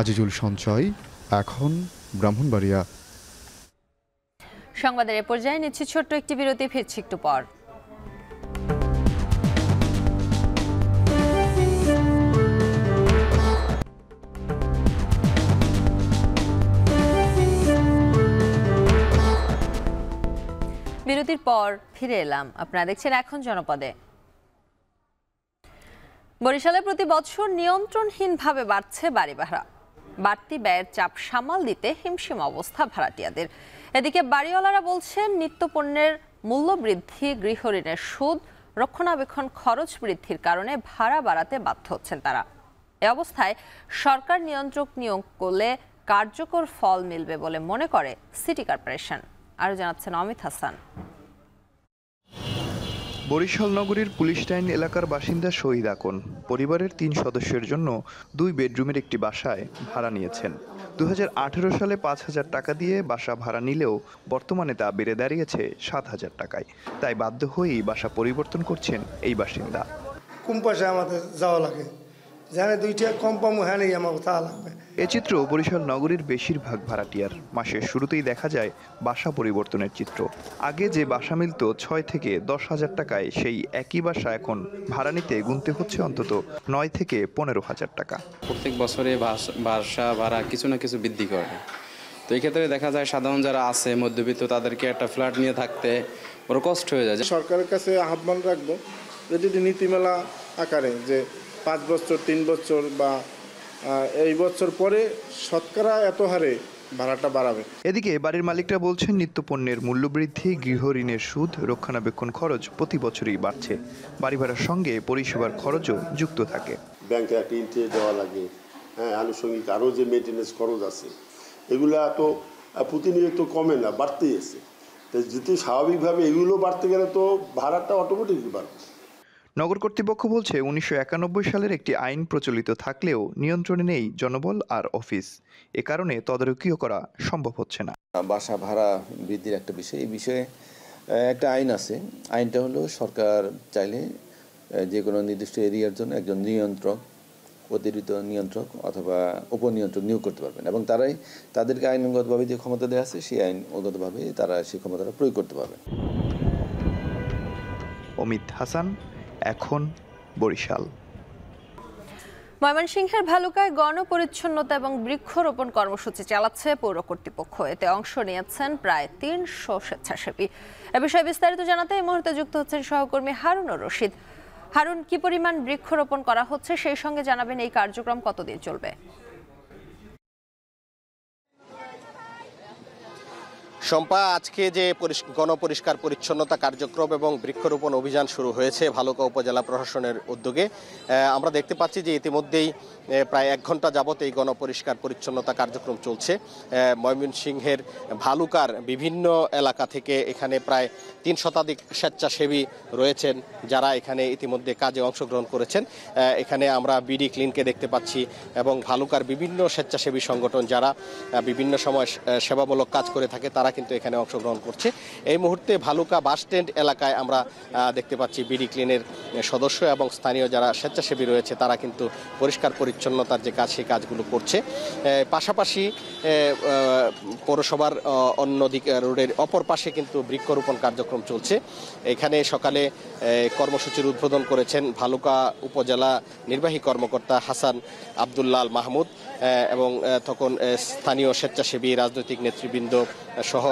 আজিজুল সঞ্চয়, এখন ব্রাহ্মণবাড়িয়া। সংবাদের এ পর্যায়ে নিচ্ছি ছোট্ট একটি বিরতি, ফিরছি একটু পর। বিরতির পর ফিরে এলাম। আপনারা দেখছেন এখন জনপদে। বরিশালে প্রতি বছর নিয়ন্ত্রণহীনভাবে বাড়ছে বাড়ি ভাড়া। বাড়তি ব্যয়ের চাপ সামাল দিতে হিমশিম অবস্থা ভাড়াটিয়াদের। এদিকে বাড়িওয়ালারা বলছেন, নিত্যপণ্যের মূল্য বৃদ্ধি, গৃহঋণের সুদ, রক্ষণাবেক্ষণ খরচ বৃদ্ধির কারণে ভাড়া বাড়াতে বাধ্য হচ্ছেন তারা। এ অবস্থায় সরকার নিয়ন্ত্রক নিয়োগ করলে কার্যকর ফল মিলবে বলে মনে করে সিটি কর্পোরেশন। আরও জানাচ্ছেন অমিত হাসান। বরিশাল নগরীর পুলিশ লাইন এলাকার বাসিন্দা শহীদ আকন পরিবারের ৩ সদস্যের জন্য 2 বেডরুমের একটি বাসায় ভাড়া নিয়েছেন। 2018 সালে 5,000 টাকা দিয়ে বাসা ভাড়া নিলেও বর্তমানে তা বেড়ে দাঁড়িয়েছে 7,000 টাকায়। তাই বাধ্য হয়েই বাসা পরিবর্তন করছেন এই বাসিন্দা। কম পয়সা আমাদের যাওয়া লাগে, জানে 2 টাকা কম পাবো, হ্যাঁ নেই আমার তা লাগবে। এ চিত্র বরিশাল নগরীর বেশিরভাগ ভাড়াটিয়ার। মাসের শুরুতেই দেখা যায় বাসা পরিবর্তনের চিত্র। আগে যে বাসা মিলত 6 থেকে 10,000 টাকায়, সেই একই বাসা এখন ভাড়া নিতে গুনতে হচ্ছে অন্তত 9 থেকে 15,000 টাকা। প্রত্যেক বছরে বাসা ভাড়া কিছু না কিছু বৃদ্ধি করে, তো এই ক্ষেত্রে দেখা যায় সাধারণ যারা আছে মধ্যবিত্ত তাদেরকে একটা ফ্ল্যাট নিয়ে থাকতে বড় কষ্ট হয়ে যায়। সরকারের কাছে আহ্বান রাখবো যে যদি নীতিমালা আকারে যে 5 বছর 3 বছর বা এই বছর পরে শতকরা এত হারে ভাড়াটা বাড়াবে। এদিকে বাড়ির মালিকরা বলছেন নিত্যপণ্যের মূল্যবৃদ্ধি, গৃহ ঋণের সুদ, রক্ষণাবেক্ষণ খরচ প্রতি বছরই বাড়ছে। বাড়ি ভাড়ার সঙ্গে পরিষেবার খরচও যুক্ত থাকে। ব্যাংকে একটা ইন্টারেস্ট দেওয়া লাগে, হ্যাঁ, আনুষঙ্গিক আরও যে মেনটেন্যান্স খরচ আছে এগুলা তো প্রতিনিয়ত কমে না, বাড়তেই আছে। তাই যদি স্বাভাবিকভাবে এগুলো বাড়তে গেলে তো ভাড়াটা অটোমেটিকলি বাড়বে। নগর কর্তৃপক্ষ বলছে 1991 সালের একটি আইন প্রচলিত থাকলেও নিয়ন্ত্রণে নেই জনবল আর অফিস। এ কারণে তদারকিও করা সম্ভব হচ্ছে না। বাসা ভাড়া বৃদ্ধির একটা বিষয়, এই বিষয়ে একটা আইন আছে। আইনটা হলো সরকার চাইলে যে কোনো নির্দিষ্ট এরিয়ার জন্য একজন নিয়ন্ত্রক, অতিরিক্ত নিয়ন্ত্রক অথবা উপনিয়ন্ত্রক নিয়োগ করতে পারবেন এবং তাদেরকে আইনগতভাবে যে ক্ষমতা দেওয়া আছে সেই আইনগতভাবে তারা সেই ক্ষমতাটা প্রয়োগ করতে পারবেন। অমিত হাসান, এখন, বরিশাল। ময়মনসিংহের ভালুকায় গণপরিচ্ছন্নতা এবং বৃক্ষরোপণ কর্মসূচি চালাচ্ছে পৌর কর্তৃপক্ষ। এতে অংশ নিয়েছেন প্রায় 300 স্বেচ্ছাসেবী। এ বিষয়ে বিস্তারিত জানাতে এই মুহূর্তে যুক্ত হচ্ছেন সহকর্মী হারুনুর রশিদ। হারুন, কি পরিমাণ বৃক্ষরোপণ করা হচ্ছে, সেই সঙ্গে জানাবেন এই কার্যক্রম কতদিন চলবে? শম্পা, আজকে যে গণপরিষ্কার পরিচ্ছন্নতা কার্যক্রম এবং বৃক্ষরোপণ অভিযান শুরু হয়েছে ভালুকা উপজেলা প্রশাসনের উদ্যোগে, আমরা দেখতে পাচ্ছি যে ইতিমধ্যেই প্রায় 1 ঘন্টা যাবত এই গণপরিষ্কার পরিচ্ছন্নতা কার্যক্রম চলছে। ময়মনসিংহের ভালুকার বিভিন্ন এলাকা থেকে এখানে প্রায় 3 শতাধিক স্বেচ্ছাসেবী রয়েছেন যারা এখানে ইতিমধ্যে কাজে অংশগ্রহণ করেছেন। এখানে আমরা বিডি ক্লিনকে দেখতে পাচ্ছি এবং ভালুকার বিভিন্ন স্বেচ্ছাসেবী সংগঠন যারা বিভিন্ন সময় সেবামূলক কাজ করে থাকে তারা কিন্তু এখানে অংশগ্রহণ করছে। এই মুহূর্তে ভালুকা বাস স্ট্যান্ড এলাকায় আমরা দেখতে পাচ্ছি বিডি ক্লিনের সদস্য এবং স্থানীয় যারা স্বেচ্ছাসেবী রয়েছে তারা কিন্তু পরিষ্কার পরিচ্ছন্নতার যে কাজ সেই কাজগুলো করছে। পাশাপাশি পৌরসভার অন্যদিকে রোডের অপর পাশে কিন্তু বৃক্ষরোপণ কার্যক্রম চলছে। এখানে সকালে কর্মসূচির উদ্বোধন করেছেন ভালুকা উপজেলা নির্বাহী কর্মকর্তা হাসান আব্দুল্লাহ মাহমুদ এবং তখন স্থানীয় স্বেচ্ছাসেবী, রাজনৈতিক নেতৃবৃন্দ সহ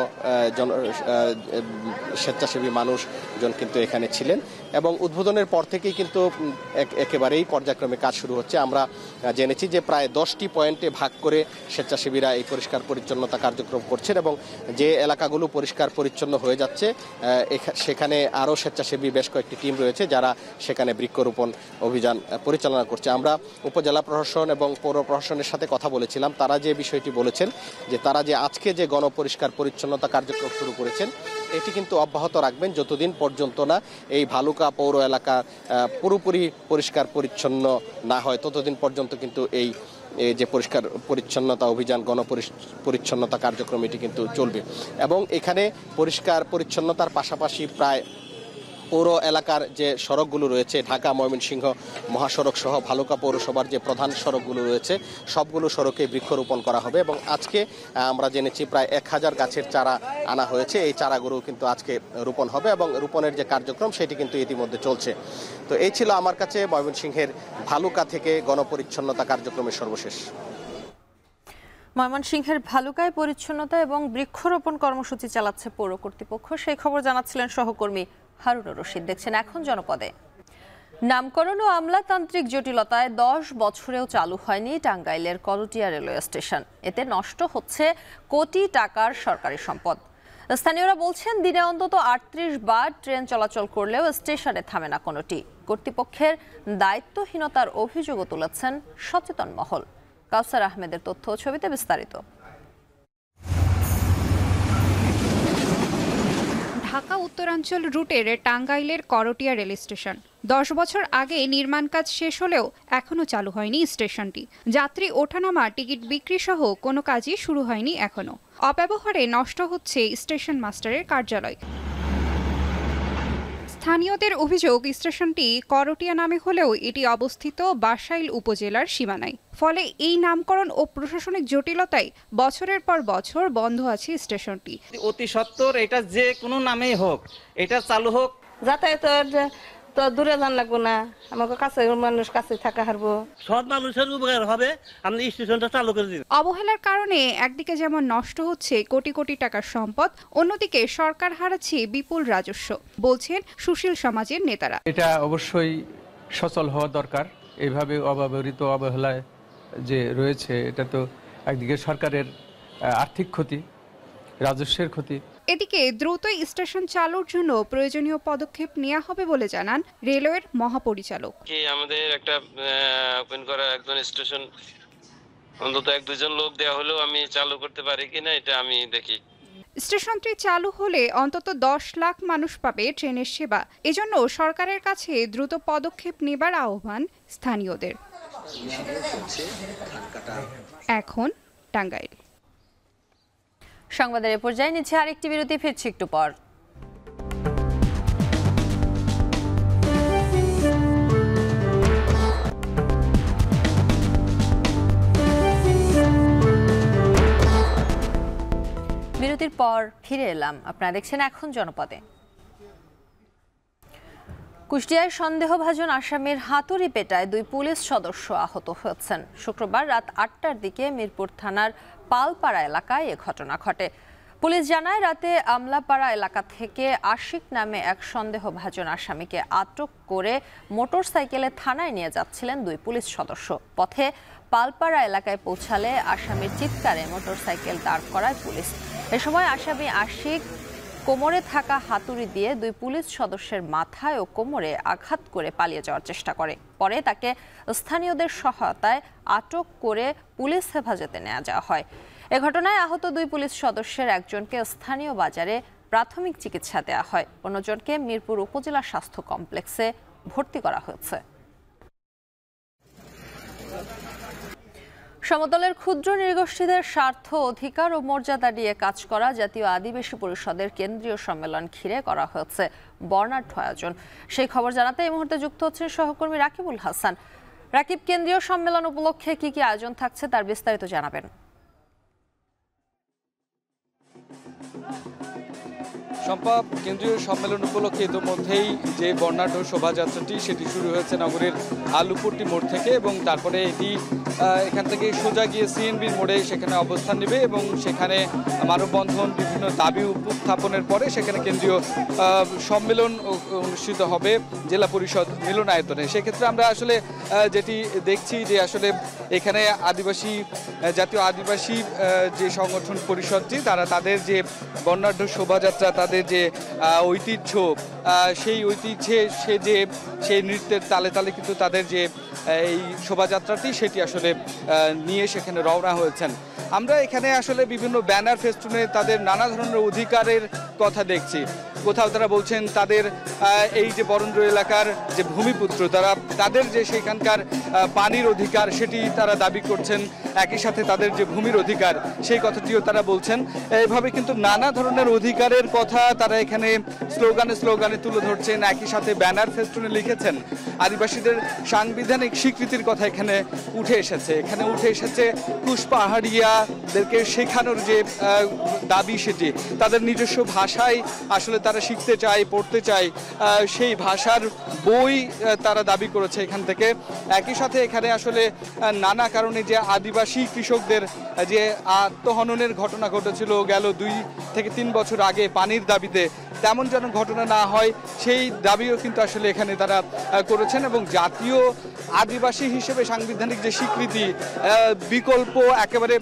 স্বেচ্ছাসেবী মানুষজন কিন্তু এখানে ছিলেন এবং উদ্বোধনের পর থেকেই কিন্তু একেবারেই পর্যায়ক্রমে কাজ শুরু হচ্ছে। আমরা জেনেছি যে প্রায় 10টি পয়েন্টে ভাগ করে স্বেচ্ছাসেবীরা এই পরিষ্কার পরিচ্ছন্নতা কার্যক্রম করছেন এবং যে এলাকাগুলো পরিষ্কার পরিচ্ছন্ন হয়ে যাচ্ছে সেখানে আরও স্বেচ্ছাসেবী বেশ কয়েকটি টিম রয়েছে যারা সেখানে বৃক্ষরোপণ অভিযান পরিচালনা করছে। আমরা উপজেলা প্রশাসন এবং পৌর প্রশাসনের সাথে কথা বলেছিলাম। তারা যে বিষয়টি বলেছেন যে তারা যে আজকে যে গণপরিষ্কার পরিচ্ছন্নতা কার্যক্রম শুরু করেছেন এটি কিন্তু অব্যাহত রাখবেন যতদিন পর্যন্ত না এই ভালুকা পৌর এলাকা পুরোপুরি পরিষ্কার পরিচ্ছন্ন না হয়, ততদিন পর্যন্ত কিন্তু এই যে পরিষ্কার পরিচ্ছন্নতা অভিযান গণপরিচ্ছন্নতা কার্যক্রম এটি কিন্তু চলবে। এবং এখানে পরিষ্কার পরিচ্ছন্নতার পাশাপাশি প্রায় পৌর এলাকার যে সড়কগুলো রয়েছে, ঢাকা ময়মনসিংহ মহাসড়ক সহ ভালুকা পৌরসভার যে প্রধান সড়কগুলো রয়েছে সবগুলো সড়কে বৃক্ষরোপণ করা হবে এবং আজকে আমরা জেনেছি প্রায় 1000 গাছের চারা আনা হয়েছে। এই চারাগুলো কিন্তু আজকে রোপণ হবে এবং রোপণের যে কার্যক্রম সেটি কিন্তু ইতিমধ্যে চলছে। তো এই ছিল আমার কাছে ময়মনসিংহের ভালুকা থেকে গণপরিচ্ছন্নতা কার্যক্রমের সর্বশেষ। ময়মনসিংহের ভালুকায় পরিচ্ছন্নতা এবং বৃক্ষরোপণ কর্মসূচি চালাচ্ছে পৌর কর্তৃপক্ষ, সেই খবর জানাচ্ছিলেন সহকর্মী হারুনুর রশিদ। দেখছেন এখন জনপদে। নামকরণ ও আমলাতান্ত্রিক জটিলতায় 10 বছরেও চালু হয়নি টাঙ্গাইলের করটিয়া রেলওয়ে স্টেশন। এতে নষ্ট হচ্ছে কোটি টাকার সরকারি সম্পদ। স্থানীয়রা বলছেন দিনে অন্তত 38 বার ট্রেন চলাচল করলেও স্টেশনে থামে না কোনোটি। কর্তৃপক্ষের দায়িত্বহীনতার অভিযোগও তুলেছেন সচেতন মহল। কাউসার আহমেদের তথ্য ও ছবিতে বিস্তারিত। ঢাকা উত্তরাঞ্চল রুটের টাঙ্গাইলের করটিয়া রেল স্টেশন 10 বছর আগে নির্মাণ কাজ শেষ হলেও এখনো চালু হয়নি স্টেশনটি। যাত্রী ওঠানামা, টিকিট বিক্রি সহ কোনো কাজই শুরু হয়নি এখনো। অব্যবহারে নষ্ট হচ্ছে স্টেশন মাস্টারের কার্যালয়। স্থানীয়দের অভিযোগ স্টেশনটি করটিয়া নামে হলেও এটি অবস্থিত বাসাইল উপজেলার সীমানায়। ফলে এই নামকরণ ও প্রশাসনিক জটিলতায় বছরের পর বছর বন্ধ আছে স্টেশনটি। অতি সত্বর এটা যে কোনো নামেই হোক এটা চালু হোক। যাতায়াতের তো দূরে যান লাগবো না, আমাকে কাছে মানুষ কাছে থাকা হারবো, সব মানুষের উপকার হবে। আপনি স্টেশনটা চালু করে দিন। অবহেলার কারণে একদিকে যেমন নষ্ট হচ্ছে কোটি কোটি টাকার সম্পদ, অন্যদিকে সরকার হারাচ্ছে বিপুল রাজস্ব, বলছেন সুশীল সমাজের নেতারা। এটা অবশ্যই সচল হওয়া দরকার। এইভাবে অব্যবহৃত অবহেলায় যে রয়েছে, এটা তো একদিকে সরকারের আর্থিক ক্ষতি, রাজস্বের ক্ষতি। এদিকে দ্রুতই স্টেশন চালুর জন্য প্রয়োজনীয় পদক্ষেপ নেওয়া হবে বলে জানান রেলওয়ের মহাপরিচালক। আমাদের একটা ওপেন করা একজন স্টেশন অন্তত 1-2 লোক দেওয়া হলেও আমি চালু করতে পারি কিনা এটা আমি দেখি। স্টেশনটি চালু হলে অন্তত 10 লাখ মানুষ পাবে ট্রেনের সেবা। এজন্য সরকারের কাছে দ্রুত পদক্ষেপ নেবার আহ্বান স্থানীয়দের। এখন টাঙ্গাইল সংবাদের এ পর্যায়ে নিচ্ছে আরেকটি বিরতি, ফিরছি একটু পর। বিরতির পর ফিরে এলাম, আপনারা দেখছেন এখন জনপদে। কুষ্টিয়ায় সন্দেহভাজন আসামির হাতুড়ি পেটায় 2 পুলিশ সদস্য আহত হয়েছেন। শুক্রবার রাত 8টার দিকে মিরপুর থানার পালপাড়া এলাকায় এ ঘটনা ঘটে। পুলিশ জানায়, রাতে আমলাপাড়া এলাকা থেকে আশিক নামে এক সন্দেহভাজন আসামিকে আটক করে মোটরসাইকেলে থানায় নিয়ে যাচ্ছিলেন 2 পুলিশ সদস্য। পথে পালপাড়া এলাকায় পৌঁছালে আসামির চিৎকারে মোটরসাইকেল দাঁড় করায় পুলিশ। এ সময় আসামি আশিক কোমরে থাকা হাতুড়ি দিয়ে 2 পুলিশ সদস্যের মাথায় ও কোমরে আঘাত করে পালিয়ে যাওয়ার চেষ্টা করে। পরে তাকে স্থানীয়দের সহায়তায় আটক করে পুলিশ হেফাজতে নেওয়া যাওয়া হয়। এ ঘটনায় আহত 2 পুলিশ সদস্যের একজনকে স্থানীয় বাজারে প্রাথমিক চিকিৎসা দেওয়া হয়, অন্যজনকে মিরপুর উপজেলা স্বাস্থ্য কমপ্লেক্সে ভর্তি করা হয়েছে। সমতলের ক্ষুদ্র নৃগোষ্ঠীদের স্বার্থ, অধিকার ও মর্যাদা নিয়ে কাজ করা জাতীয় আদিবাসী পরিষদের কেন্দ্রীয় সম্মেলন ঘিরে করা হয়েছে বর্ণাঢ্য আয়োজন। সেই খবর জানাতে এই মুহূর্তে যুক্ত হচ্ছেন সহকর্মী রাকিবুল হাসান। রাকিব, কেন্দ্রীয় সম্মেলন উপলক্ষে কি কি আয়োজন থাকছে তার বিস্তারিত জানাবেন। শম্পা, কেন্দ্রীয় সম্মেলন উপলক্ষে ইতিমধ্যেই যে বর্ণাঢ্য শোভাযাত্রাটি সেটি শুরু হয়েছে নগরীর আলুপট্টি মোড় থেকে, এবং তারপরে এটি এখান থেকে সোজা গিয়ে সিএনবির মোড়ে সেখানে অবস্থান নেবে এবং সেখানে মানববন্ধন, বিভিন্ন দাবি উপস্থাপনের পরে সেখানে কেন্দ্রীয় সম্মেলন অনুষ্ঠিত হবে জেলা পরিষদ মিলনায়তনে। সেক্ষেত্রে আমরা আসলে যেটি দেখছি যে আসলে এখানে জাতীয় আদিবাসী যে সংগঠন পরিষদটি, তারা তাদের যে বর্ণাঢ্য শোভাযাত্রা, তাদের যে ঐতিহ্য, সেই ঐতিহ্যে সেই নৃত্যের তালে তালে কিন্তু তাদের যে এই শোভাযাত্রাটি সেটি আসলে নিয়ে সেখানে রওনা হয়েছেন। আমরা এখানে আসলে বিভিন্ন ব্যানার ফেস্টুনে তাদের নানা ধরনের অধিকারের কথা দেখছি। কোথাও তারা বলছেন তাদের এই যে বরেন্দ্র এলাকার যে ভূমিপুত্র, তাদের যে সেখানকার পানির অধিকার সেটি তারা দাবি করছেন, একই সাথে তাদের যে ভূমির অধিকার সেই কথাটিও তারা বলছেন। এইভাবে কিন্তু নানা ধরনের অধিকারের কথা তারা এখানে স্লোগানে তুলে ধরছেন, একই সাথে ব্যানার ফেস্টুনে লিখেছেন। আদিবাসীদের সাংবিধানিক স্বীকৃতির কথা এখানে উঠে এসেছে কুশ পাহাড়িয়াদেরকে শেখানোর যে দাবি, সেটি তাদের নিজস্ব ভাষায় আসলে তারা শিখতে চায়, পড়তে চায়, সেই ভাষার বই তারা দাবি করেছে এখান থেকে। একই সাথে এখানে আসলে নানা কারণে যে আদিবাসী কৃষকদের যে আত্মহননের ঘটনা ঘটেছিল গেল 2 থেকে 3 বছর আগে পানির দাবিতে, তেমন যেন ঘটনা না হয় সেই দাবিও কিন্তু আসলে এখানে তারা করেছেন। এবং জাতীয় আদিবাসী হিসেবে সাংবিধানিক যে স্বীকৃতি, বিকল্প একেবারে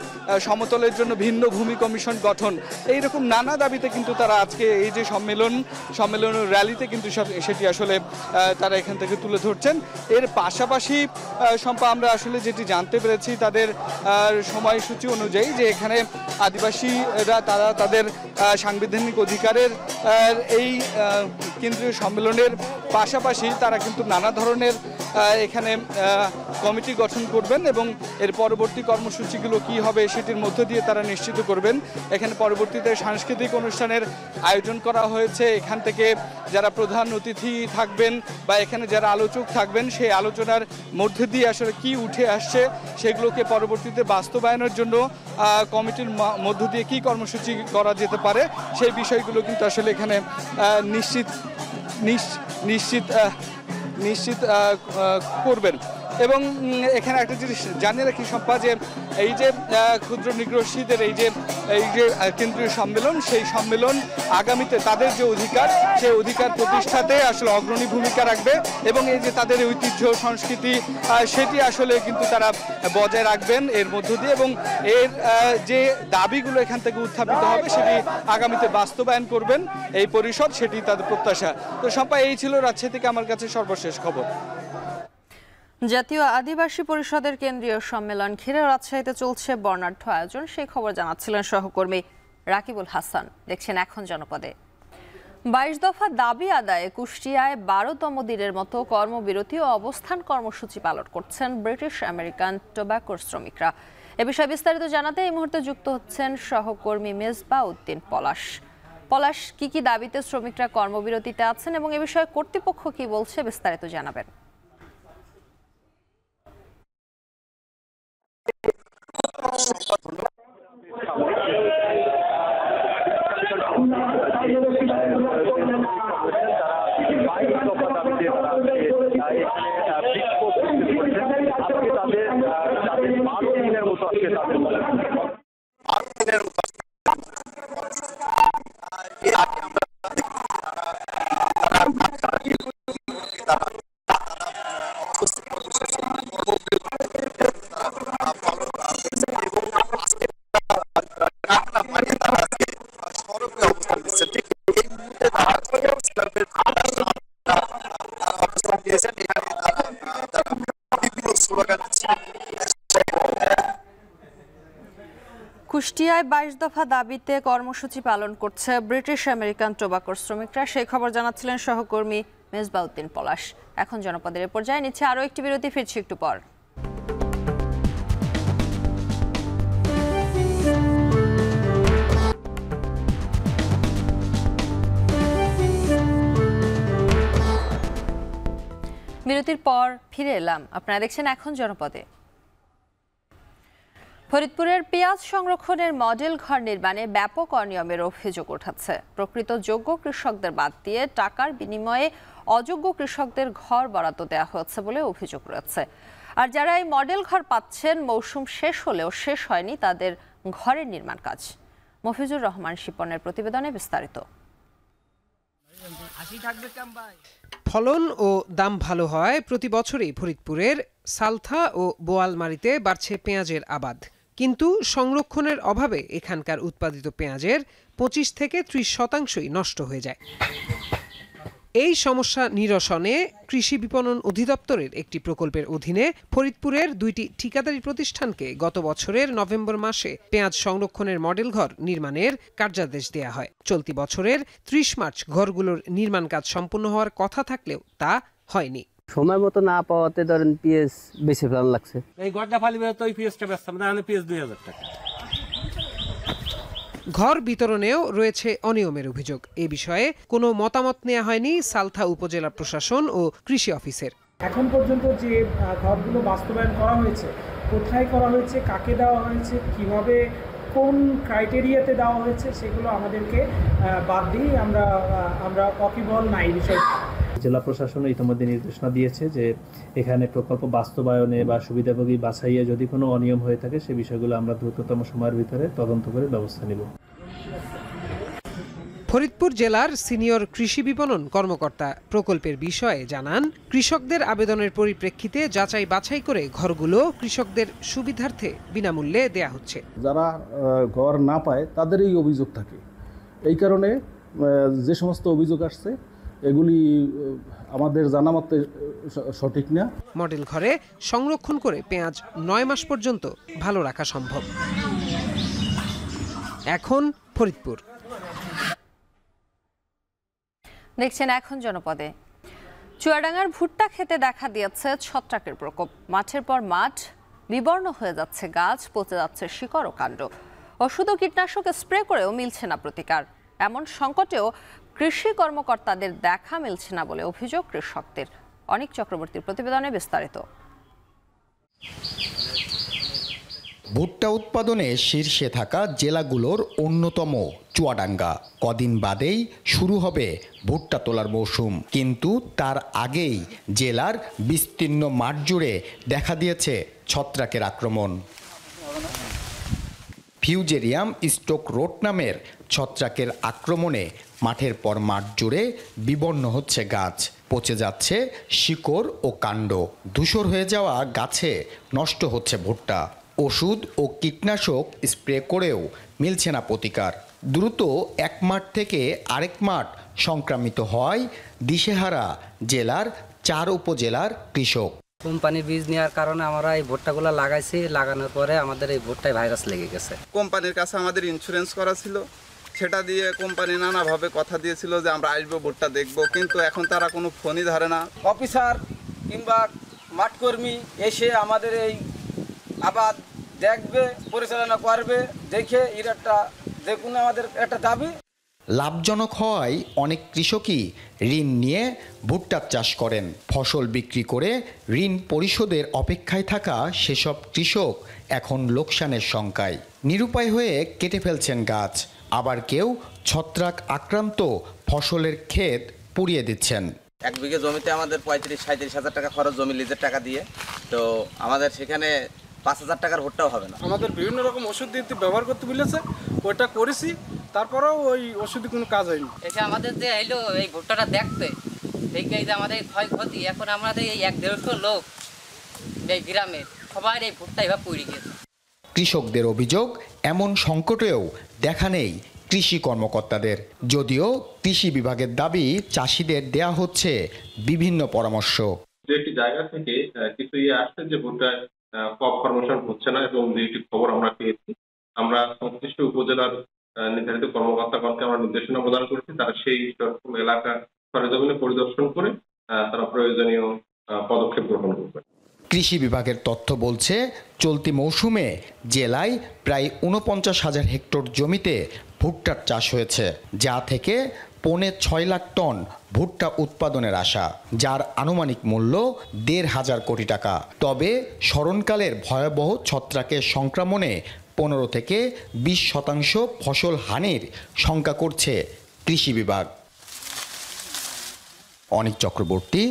সমতলের জন্য ভিন্ন ভূমি কমিশন গঠন, এইরকম নানা দাবিতে কিন্তু তারা আজকে এই যে সম্মেলনের র্যালিতে কিন্তু সেটি আসলে তারা এখান থেকে তুলে ধরছেন। এর পাশাপাশি শম্পা, আমরা আসলে যেটি জানতে পেরেছি তাদের সময়সূচি অনুযায়ী, যে এখানে আদিবাসীরা তারা তাদের সাংবিধানিক অধিকারের এই কেন্দ্রীয় সম্মেলনের পাশাপাশি তারা কিন্তু নানা ধরনের এখানে কমিটি গঠন করবেন এবং এর পরবর্তী কর্মসূচিগুলো কি হবে সেটির মধ্য দিয়ে তারা নিশ্চিত করবেন। এখানে পরবর্তীতে সাংস্কৃতিক অনুষ্ঠানের আয়োজন করা হয়েছে। এখান থেকে যারা প্রধান অতিথি থাকবেন বা এখানে যারা আলোচক থাকবেন, সেই আলোচনার মধ্যে দিয়ে আসলে কি উঠে আসছে সেগুলোকে পরবর্তীতে বাস্তবায়নের জন্য কমিটির মধ্য দিয়ে কি কর্মসূচি করা যেতে পারে সেই বিষয়গুলো কিন্তু আসলে এখানে নিশ্চিত নিশ্চিত করবেন। এবং এখানে একটা জিনিস জানিয়ে রাখি সম্পা, যে এই যে ক্ষুদ্র নিগ্রোসীদের এই যে কেন্দ্রীয় সম্মেলন, সেই সম্মেলন আগামীতে তাদের যে অধিকার, সেই অধিকার প্রতিষ্ঠাতে আসলে অগ্রণী ভূমিকা রাখবে এবং এই যে তাদের ঐতিহ্য সংস্কৃতি সেটি আসলে কিন্তু তারা বজায় রাখবেন এর মধ্য দিয়ে, এবং এর যে দাবিগুলো এখান থেকে উত্থাপিত হবে সেটি আগামীতে বাস্তবায়ন করবেন এই পরিষদ, সেটি তাদের প্রত্যাশা। তো সম্পা, এই ছিল রাজশাহী থেকে আমার কাছে সর্বশেষ খবর। জাতীয় আদিবাসী পরিষদের কেন্দ্রীয় সম্মেলন ঘিরে রাজশাহীতে চলছে বর্ণাঢ্য আয়োজন, সেই খবর জানাচ্ছিলেন সহকর্মী রাকিবুল হাসান। দেখছেন এখন জনপদে। 22 দফা দাবি আদায়ে কুষ্টিয়ায় 12তম দিনের মতো কর্মবিরতি ও অবস্থান কর্মসূচি পালন করছেন ব্রিটিশ আমেরিকান টোব্যাকোর শ্রমিকরা। এ বিষয়ে বিস্তারিত জানাতে এই মুহূর্তে যুক্ত হচ্ছেন সহকর্মী মেজবা উদ্দিন পলাশ। পলাশ, কি কি দাবিতে শ্রমিকরা কর্মবিরতিতে আছেন এবং এ বিষয়ে কর্তৃপক্ষ কি বলছে, বিস্তারিত জানাবেন। কুষ্টিয়ায় 22 দফা দাবিতে কর্মসূচি পালন করছে ব্রিটিশ আমেরিকান টোব্যাকোর শ্রমিকরা, সেই খবর জানাচ্ছিলেন সহকর্মী মেজবা উদ্দিন পলাশ। এখন জনপদের এ পর্যায়ে নিচ্ছে আরও একটি বিরতি, ফিরছি একটু পর। বিরতির পর ফিরে এলাম, আপনারা দেখছেন এখন জনপদে। ফরিদপুরের পেঁয়াজ সংরক্ষণের মডেল ঘর নির্মাণে ব্যাপক অনিয়মের অভিযোগ উঠেছে। প্রকৃত যোগ্য কৃষকদের বাদ দিয়ে টাকার বিনিময়ে অযোগ্য কৃষকদের ঘর বরাদ্দ দেওয়া হয়েছে বলে অভিযোগ রয়েছে। আর যারা এই মডেল ঘর পাচ্ছেন, মৌসুম শেষ হলেও শেষ হয়নি তাদের ঘরের নির্মাণ কাজ। মফিজুর রহমান শিপনের প্রতিবেদনে বিস্তারিত। ফলন ও দাম ভালো হয় প্রতি বছরই ফরিদপুরের সালথা ও বোয়ালমারীতে বাড়ছে পেঁয়াজের আবাদ, কিন্তু সংরক্ষণের অভাবে এখানকার উৎপাদিত পেঁয়াজের 25 থেকে 30% নষ্ট হয়ে যায়। এই সমস্যা নিরসনে কৃষি বিপণন অধিদপ্তরের একটি প্রকল্পের অধীনে ফরিদপুরের 2টি ঠিকাদারি প্রতিষ্ঠানকে গত বছরের নভেম্বর মাসে পেঁয়াজ সংরক্ষণের মডেল ঘর নির্মাণের কার্যাদেশ দেয়া হয়। চলতি বছরের 30 মার্চ ঘরগুলোর নির্মাণ কাজ সম্পূর্ণ হওয়ার কথা থাকলেও তা হয়নি। সময় মতো না পাওয়াতে ধরেন পেঁয়াজ বেশি ফেলান লাগছে। এই ঘরটা ফালিবে তো এই পেঁয়াজটা বেচতাম না, পেঁয়াজ 2000 টাকা। ঘর বিতরণেও রয়েছে অনিয়মের অভিযোগ। এ বিষয়ে কোনো মতামত নেওয়া হয়নি সালথা উপজেলা প্রশাসন ও কৃষি অফিসের। এখন পর্যন্ত যে ঘরগুলো বাস্তবায়ন করা হয়েছে, কোথায় করা হয়েছে, কাকে দেওয়া হয়েছে, কিভাবে, কোন ক্রাইটেরিয়াতে দেওয়া হয়েছে, সেগুলো আমাদেরকে বাদ দিয়ে আমরা ওয়াকিবহাল না এই বিষয়ে। জেলা প্রশাসন ইতিমধ্যে নির্দেশনা দিয়েছে যে এখানে প্রকল্প বাস্তবায়নে বা সুবিধাভোগী বাছাইয়ে যদি কোনো অনিয়ম হয়ে থাকে সে বিষয়গুলো আমরা দ্রুততম সময়ের ভিতরে তদন্ত করে ব্যবস্থা নেব। ফরিদপুর জেলার সিনিয়র কৃষি বিপণন কর্মকর্তা প্রকল্পের বিষয়ে জানান, কৃষকদের আবেদনের পরিপ্রেক্ষিতে যাচাই বাছাই করে ঘরগুলো কৃষকদের সুবিধার্থে বিনামূল্যে দেয়া হচ্ছে। যারা ঘর না পায় তাদেরই অভিযোগ থাকে, এই কারণে যে সমস্ত অভিযোগ আসছে এগুলি আমাদের জানা মতে সঠিক না। মডেল ঘরে সংরক্ষণ করে পেঁয়াজ 9 মাস পর্যন্ত ভালো রাখা সম্ভব। এখন ফরিদপুর। দেখছেন এখন জনপদে। চুয়াডাঙ্গার ভুট্টা খেতে দেখা দিয়েছে ছত্রাকের প্রকোপ। মাঠের পর মাঠ, বিবর্ণ হয়ে যাচ্ছে গাছ, পচে যাচ্ছে শিকড় ও কাণ্ড। ওষুধ ও কীটনাশক স্প্রে করেও মিলছে না প্রতিকার। এমন সংকটেও কৃষি কর্মকর্তাদের দেখা মিলছে না বলে অভিযোগ কৃষকদের। অনিক চক্রবর্তীর প্রতিবেদনে বিস্তারিত। ভুট্টা উৎপাদনে শীর্ষে থাকা জেলাগুলোর অন্যতম চুয়াডাঙ্গা। কদিন বাদেই শুরু হবে ভুট্টা তোলার মৌসুম, কিন্তু তার আগেই জেলার বিস্তীর্ণ মাঠ জুড়ে দেখা দিয়েছে ছত্রাকের আক্রমণ। ফিউজেরিয়াম স্টোক রোড নামের ছত্রাকের আক্রমণে মাঠের পর মাঠ জুড়ে বিবর্ণ হচ্ছে গাছ, পচে যাচ্ছে শিকড় ও কাণ্ড, ধূসর হয়ে যাওয়া গাছে নষ্ট হচ্ছে ভুট্টা। ওষুধ ও কীটনাশক স্প্রে করেও মিলছে না প্রতিকার। দ্রুত এক মাঠ থেকে আরেক মাঠ সংক্রামিত হয় দিশেহারা জেলার 4 উপজেলার কৃষক। কোম্পানির বীজ নেওয়ার কারণে আমরা এই ভুট্টাগুলো লাগাইছি, লাগানোর পরে আমাদের এই ভুট্টায় ভাইরাস লেগে গেছে। কোম্পানির কাছে আমাদের ইন্স্যুরেন্স করা ছিল, সেটা দিয়ে কোম্পানি নানাভাবে কথা দিয়েছিল যে আমরা আসবো ভুট্টা দেখবো, কিন্তু এখন তারা কোনো ফোনই ধরে না। অফিসার কিংবা মাঠকর্মী এসে আমাদের এই আবাদ দেখবে, পরিচালনা করবে, দেখে এর একটা দেখুন আমাদের একটা দাবি। লাভজনক হওয়ায় অনেক কৃষকই ঋণ নিয়ে ভুট্টার চাষ করেন। ফসল বিক্রি করে ঋণ পরিশোধের অপেক্ষায় থাকা সেসব কৃষক এখন লোকসানের শঙ্কায়। নিরুপায় হয়ে কেটে ফেলছেন গাছ, আবার কেউ ছত্রাক আক্রান্ত ফসলের ক্ষেত পুড়িয়ে দিচ্ছেন। 1 বিঘে জমিতে আমাদের 35-37 হাজার টাকা খরচ, জমি লিজের টাকা দিয়ে, তো আমাদের সেখানে 5,000 টাকার ভুট্টাও হবে না। আমাদের বিভিন্ন রকম ওষুধ দিয়ে ব্যবহার করতে বলেছে, ওইটা করেছি, তারপরেও ওই ওষুধে কোনো কাজ হয়নি। এসে আমাদের যে এলো এই ভুট্টাটা দেখতে, দেখে যে আমাদের ক্ষয়ক্ষতি, এখন আমাদের এই 1-150 লোক এই গ্রামের সবাই এই ভুট্টা এবার পুড়ে গেছে। কৃষকদের অভিযোগ, এমন সংকটেও দেখা নেই কৃষি কর্মকর্তাদের। যদিও কৃষি বিভাগের দাবি, চাষিদের দেয়া হচ্ছে বিভিন্ন পরামর্শ। একটি জায়গা থেকে কিছু আসছে যে ভুট্টায় ক্রপ ফরমেশন হচ্ছে না, এবং যেটি খবর আমরা পেয়েছি, আমরা সংশ্লিষ্ট উপজেলার নির্ধারিত কর্মকর্তাগণকে আমরা নির্দেশনা প্রদান করেছি, তারা সেই এলাকা সরেজমিনে পরিদর্শন করে তারা প্রয়োজনীয় পদক্ষেপ গ্রহণ করবে। কৃষি বিভাগের তথ্য বলছে, চলতি মৌসুমে জেলায় প্রায় 49,000 হেক্টর জমিতে ভুট্টার চাষ হয়েছে, যা থেকে 6.5 লাখ টন ভুট্টা উৎপাদনের আশা, যার আনুমানিক মূল্য 1,500 কোটি টাকা। তবে স্মরণকালের ভয়াবহ ছত্রাকের সংক্রমণে 15 থেকে 20% ফসল হানির শঙ্কা করছে কৃষি বিভাগ। অনিক চক্রবর্তী,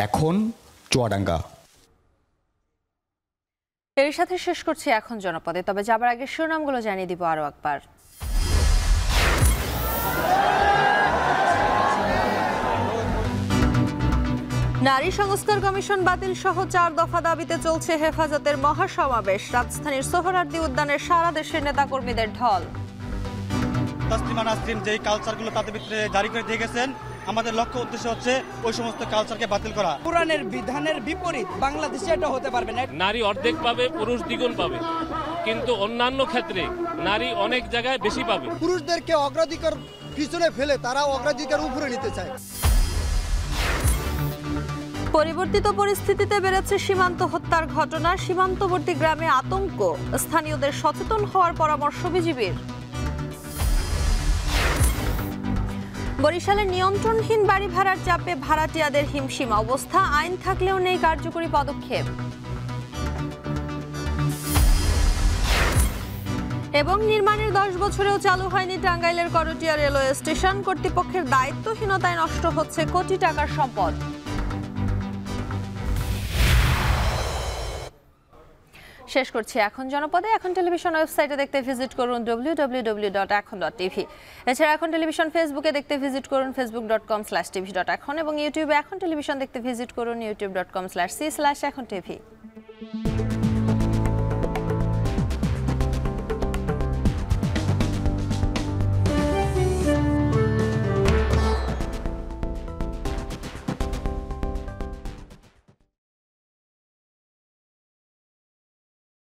এখন চুয়াডাঙ্গা। এর সাথে শেষ করছি এখন জনপদে, তবে যাবার আগে শিরোনামগুলো জানিয়ে দিব আরও একবার। নারী সংস্কার কমিশন বাতিল সহ 4 দফা দাবিতে চলছে হেফাজতের মহাসমাবেশ। রাজধানীর সোহরাওয়ার্দী উদ্যানে সারা দেশের নেতাকর্মীদের ঢল। তাসলিমা নাসরিন যেই কালচারগুলো তাদের ভিতরে জারি করে দিয়ে গেছেন, আমাদের লক্ষ্য উদ্দেশ্য হচ্ছে ওই সমস্ত কালচারকে বাতিল করা। কোরআনের বিধানের বিপরীত বাংলাদেশে এটা হতে পারবে না। নারী অর্ধেক পাবে, পুরুষ দ্বিগুণ পাবে, কিন্তু অন্যান্য ক্ষেত্রে নারী অনেক জায়গায় বেশি পাবে। পুরুষদেরকে অগ্রাধিকার পিছনে ফেলে তারা অগ্রাধিকার উপরে নিতে চায়। পরিবর্তিত পরিস্থিতিতে বেড়েছে সীমান্ত হত্যার ঘটনা। সীমান্তবর্তী গ্রামে আতঙ্ক, স্থানীয়দের সচেতন হওয়ার পরামর্শ বিজিবির। বরিশালের নিয়ন্ত্রণহীন বাড়ি ভাড়ার চাপে ভাড়াটিয়াদের হিমশিম অবস্থা, আইন থাকলেও নেই কার্যকরী পদক্ষেপ। এবং নির্মাণের 10 বছরেও চালু হয়নি টাঙ্গাইলের করটিয়া রেলওয়ে স্টেশন। কর্তৃপক্ষের দায়িত্বহীনতায় নষ্ট হচ্ছে কোটি টাকার সম্পদ। শেষ করছি এখন জনপদে। এখন টেলিভিশন ওয়েবসাইটে দেখতে ভিজিট করুন www.ekhon.tv। এছাড়া এখন টেলিভিশন ফেসবুকে দেখতে ভিজিট করুন facebook.com/tv.ekhon এবং ইউটিউবে এখন টেলিভিশন দেখতে ভিজিট করুন youtube.com/c/ekhon tv।